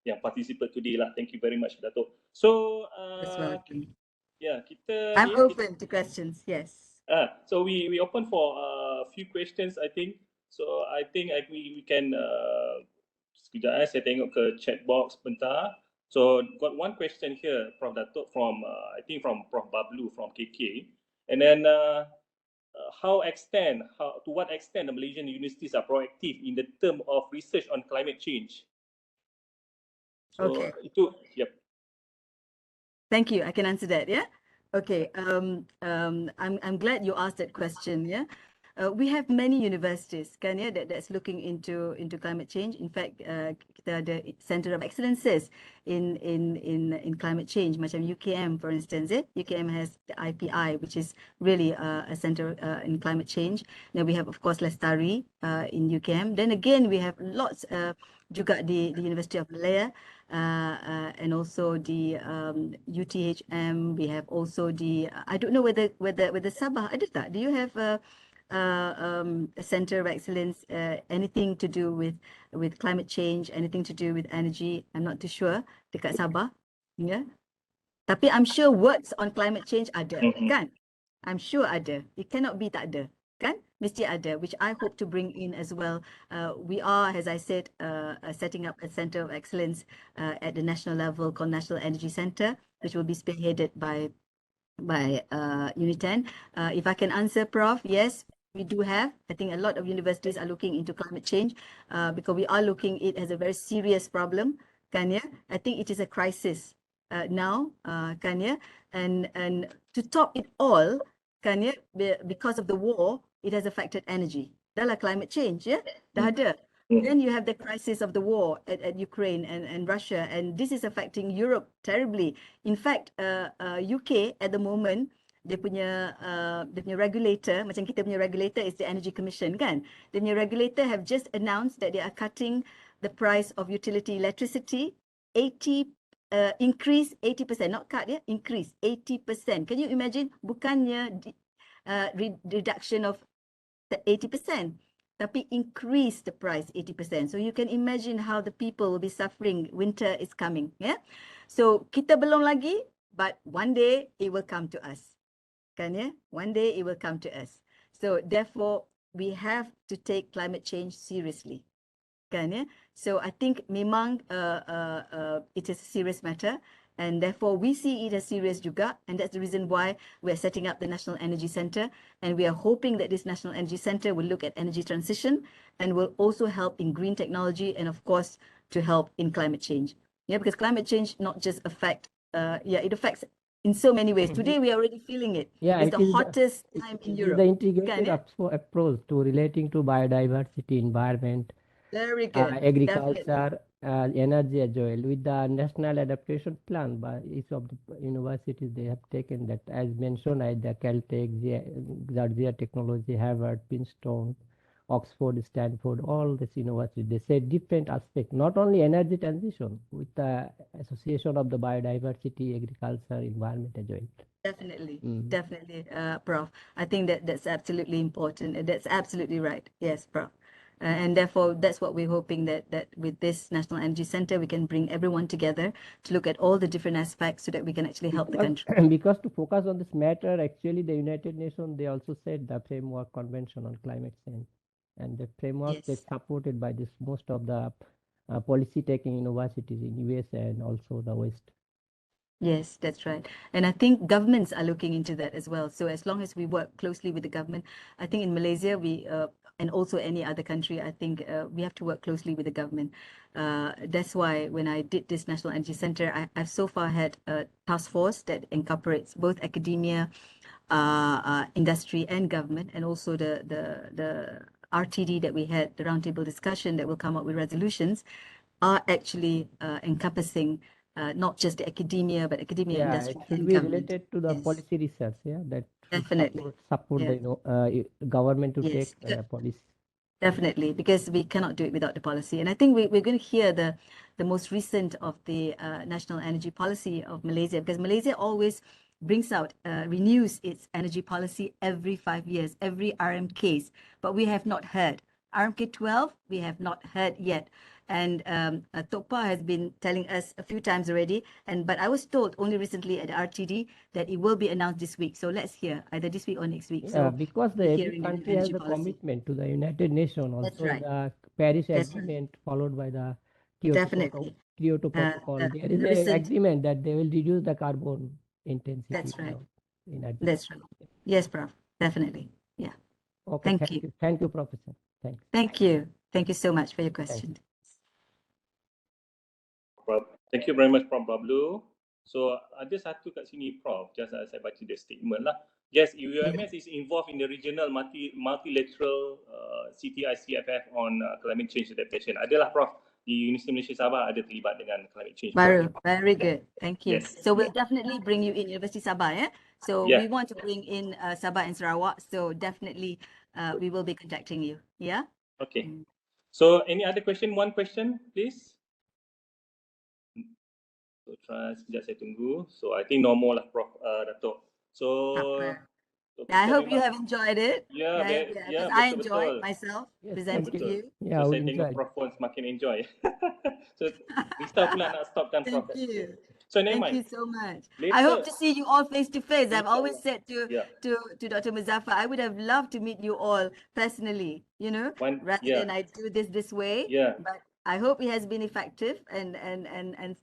S2: yang participate today lah. Thank you very much, Dato. So
S1: That's welcome.
S2: kita
S1: I'm
S2: ni
S1: open to questions. Yes.
S2: so we open for a few questions, I think. So I think we can sekejap saya tengok ke chat box bentar. So got one question here from Dato from I think from Prof Bablu from KK, and then to what extent the Malaysian universities are proactive in the term of research on climate change. So
S1: Okay.
S2: itu yep.
S1: Thank you. I can answer that. Yeah. Okay. I'm glad you asked that question. Yeah. We have many universities, kan ya, that's looking into climate change. In fact, kita ada Center of Excellences in climate change, macam UKM, for instance. UKM has the IPI, which is really a center in climate change. Then we have, of course, Lestari in UKM. Then again, we have lots juga the University of Malaya. And also the UTHM. We have also the I don't know whether Sabah ada tak? Do you have a center of excellence, anything to do with climate change, anything to do with energy? I'm not too sure dekat Sabah. Yeah. Tapi I'm sure words on climate change ada, kan? I'm sure ada. It cannot be tak ada, kan? Mesti ada, which I hope to bring in as well. We are, as I said, setting up a center of excellence at the national level called National Energy Center, which will be spearheaded by Intern. If I can answer, Prof, yes, we do have. I think a lot of universities are looking into climate change because we are looking it as a very serious problem, kan ya? I think it is a crisis now, kan ya? And to top it all, kan ya, because of the war, it has affected energy. Dah lah climate change, ya? Dah ada. Then you have the crisis of the war at Ukraine and Russia, and this is affecting Europe terribly. In fact, UK at the moment, dia punya regulator, macam kita punya regulator is the Energy Commission, kan? Dia punya regulator have just announced that they are cutting the price of utility electricity increase 80%, not cut, yeah, increase 80%. Can you imagine? Bukannya reduction of the 80%, tapi increase the price 80%. So you can imagine how the people will be suffering. Winter is coming, yeah. So kita belum lagi, but one day it will come to us. Kan ya? One day it will come to us. So therefore, we have to take climate change seriously. Kan ya? So I think memang it is a serious matter, and therefore we see it as serious juga, and that's the reason why we're setting up the National Energy Center, and we are hoping that this National Energy Center will look at energy transition and will also help in green technology and of course to help in climate change. Yeah, because climate change not just affect it affects in so many ways. Today we are already feeling it.
S3: Yeah,
S1: it's the hottest time in Europe.
S3: The integrated approach to relating to biodiversity, environment,
S1: very good,
S3: agriculture, energy as well. With the National Adaptation Plan by each of the universities, they have taken that, as mentioned, at the Caltech, Georgia Technology, Harvard, Princeton, Oxford, Stanford, all these universities, they say different aspects, not only energy transition, with the association of the biodiversity, agriculture, environment as well.
S1: Definitely, definitely, Prof. I think that's absolutely important. That's absolutely right. Yes, Prof. And therefore, that's what we're hoping that with this National Energy Center, we can bring everyone together to look at all the different aspects so that we can actually help the country.
S3: Because to focus on this matter, actually, the United Nations, they also said the Framework Convention on Climate Change. And the framework is supported by this most of the policy-taking universities in US and also the West.
S1: Yes, that's right. And I think governments are looking into that as well. So as long as we work closely with the government, I think in Malaysia, we and also any other country, I think we have to work closely with the government. That's why when I did this National Energy Center, I've so far had a task force that incorporates both academia, industry and government, and also the RTD that we had, the roundtable discussion that will come up with resolutions, are actually encompassing not just the academia, but academia,
S3: Yeah,
S1: industry,
S3: it should
S1: and
S3: be
S1: government.
S3: related to the
S1: Yes,
S3: policy research. Yeah, that should
S1: definitely.
S3: support
S1: Yeah.
S3: the government to
S1: Yes.
S3: take policy.
S1: Definitely, because we cannot do it without the policy. And I think we're going to hear the most recent of the national energy policy of Malaysia, because Malaysia always brings out, renews its energy policy every 5 years, every RMKs, but we have not heard. RMK 12, we have not heard yet. And Tokpa has been telling us a few times already, but I was told only recently at RTD that it will be announced this week. So let's hear either this week or next week.
S3: Yeah,
S1: So
S3: because
S1: we're
S3: every
S1: hearing the
S3: country has
S1: energy
S3: a
S1: policy.
S3: commitment to the United Nations,
S1: That's
S3: also
S1: right.
S3: the Paris
S1: That's right.
S3: Agreement, followed by the
S1: Definitely.
S3: Kyoto Protocol.
S1: The
S3: There is an
S1: recent,
S3: agreement that they will reduce the carbon intensity.
S1: that's right.
S3: In addition.
S1: That's right. Yes, Prof. Definitely. Yeah.
S3: Okay,
S1: Thank you.
S3: Thank you, Professor. Thanks.
S1: Thank you. Thank you so much for your question.
S2: Thank you very much, Prof. Bablu. So ada satu kat sini, Prof. Just saya baca the statement lah. Yes, UMS is involved in the regional multilateral CTICFF on climate change adaptation. Adalah, Prof. Di Universiti Malaysia Sabah ada terlibat dengan climate change.
S1: Baru, very good. Thank you.
S2: Yes.
S1: So we'll definitely bring you in University Sabah, yeah? So we want to bring in Sabah and Sarawak. So definitely we will be contacting you. Yeah?
S2: Okay. So any other question? One question, please. So try sekejap saya tunggu. So I think no more lah, Prof. Dato. So
S1: I hope you have enjoyed it.
S2: Yeah,
S1: because I enjoyed myself presenting to you.
S3: Yeah,
S2: so
S3: we
S2: saya tengok
S3: enjoyed.
S2: Prof pun semakin enjoy. So Rista pula nak stopkan Prof.
S1: Thank you.
S2: So never
S1: Thank
S2: mind.
S1: you so much.
S2: Later,
S1: I hope to see you all face to face. I've always
S2: Inshallah.
S1: said to Dr. Muzaffar, I would have loved to meet you all personally, you know, rather than I do this way.
S2: Yeah.
S1: But I hope it has been effective, and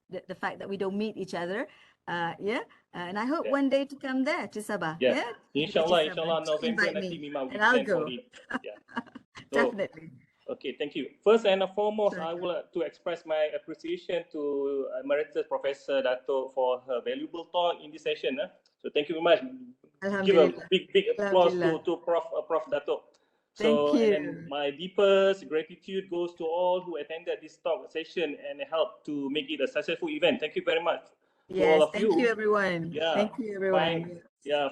S1: the fact that we don't meet each other. And I hope one day to come there to Sabah.
S2: Yeah. Inshallah,
S1: Do
S2: November
S1: invite
S2: nanti
S1: me,
S2: memang we
S1: and I'll
S2: plan for
S1: go.
S2: it. Yeah. So,
S1: Definitely.
S2: okay, thank you. First and foremost,
S1: Sure.
S2: I would like to express my appreciation to Emeritus Professor Dato for her valuable talk in this session. So thank you very much. Give a big applause to Prof Dato. So, and then my deepest gratitude goes to all who attended this talk session and helped to make it a successful event. Thank you very much to all of you.
S1: Thank you, everyone.
S2: Yeah.
S1: Thank you, everyone.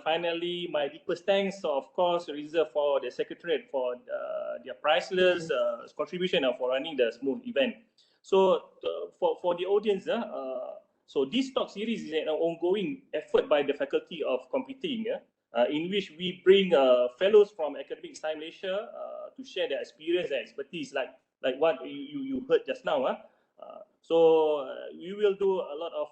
S2: Finally, my deepest thanks, of course, reserved for the Secretariat for their priceless contribution for running the smooth event. So, for the audience, so this talk series is an ongoing effort by the Faculty of Computing, in which we bring fellows from academic science Malaysia to share their experience and expertise, like what you heard just now. So we will do a lot of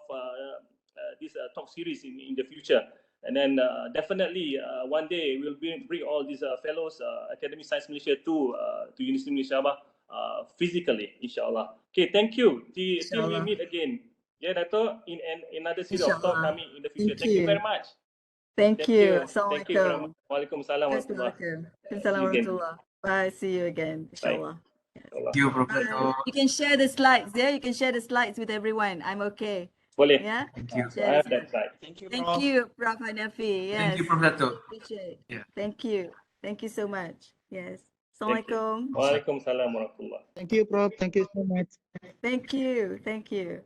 S2: this talk series in the future. And then definitely one day we'll bring all these fellows, Academic Science Malaysia to Universiti Malaysia Sabah physically, inshallah. Okay, thank you. Till we meet again. Yeah, Dato, in another series of talk coming in the future. Thank you very much.
S1: Thank you.
S2: Thank you very much. Waalaikumsalam warahmatullah.
S1: Bye. See you again, inshallah.
S2: Thank
S4: you, Professor.
S1: You can share the slides. Yeah, you can share the slides with everyone. I'm okay.
S2: Boleh.
S1: Yeah.
S4: Thank you.
S1: Share the
S2: That's right.
S4: Thank you,
S1: Thank
S4: Prof.
S1: you, Prof. Hanafi. Yes.
S4: Thank you, Prof. Dato.
S1: Appreciate.
S4: Yeah.
S1: Thank you. Thank you so much. Yes. Assalamualaikum.
S2: Waalaikumsalam warahmatullah.
S5: Thank you, Prof. Thank you so much.
S1: Thank you. Thank you.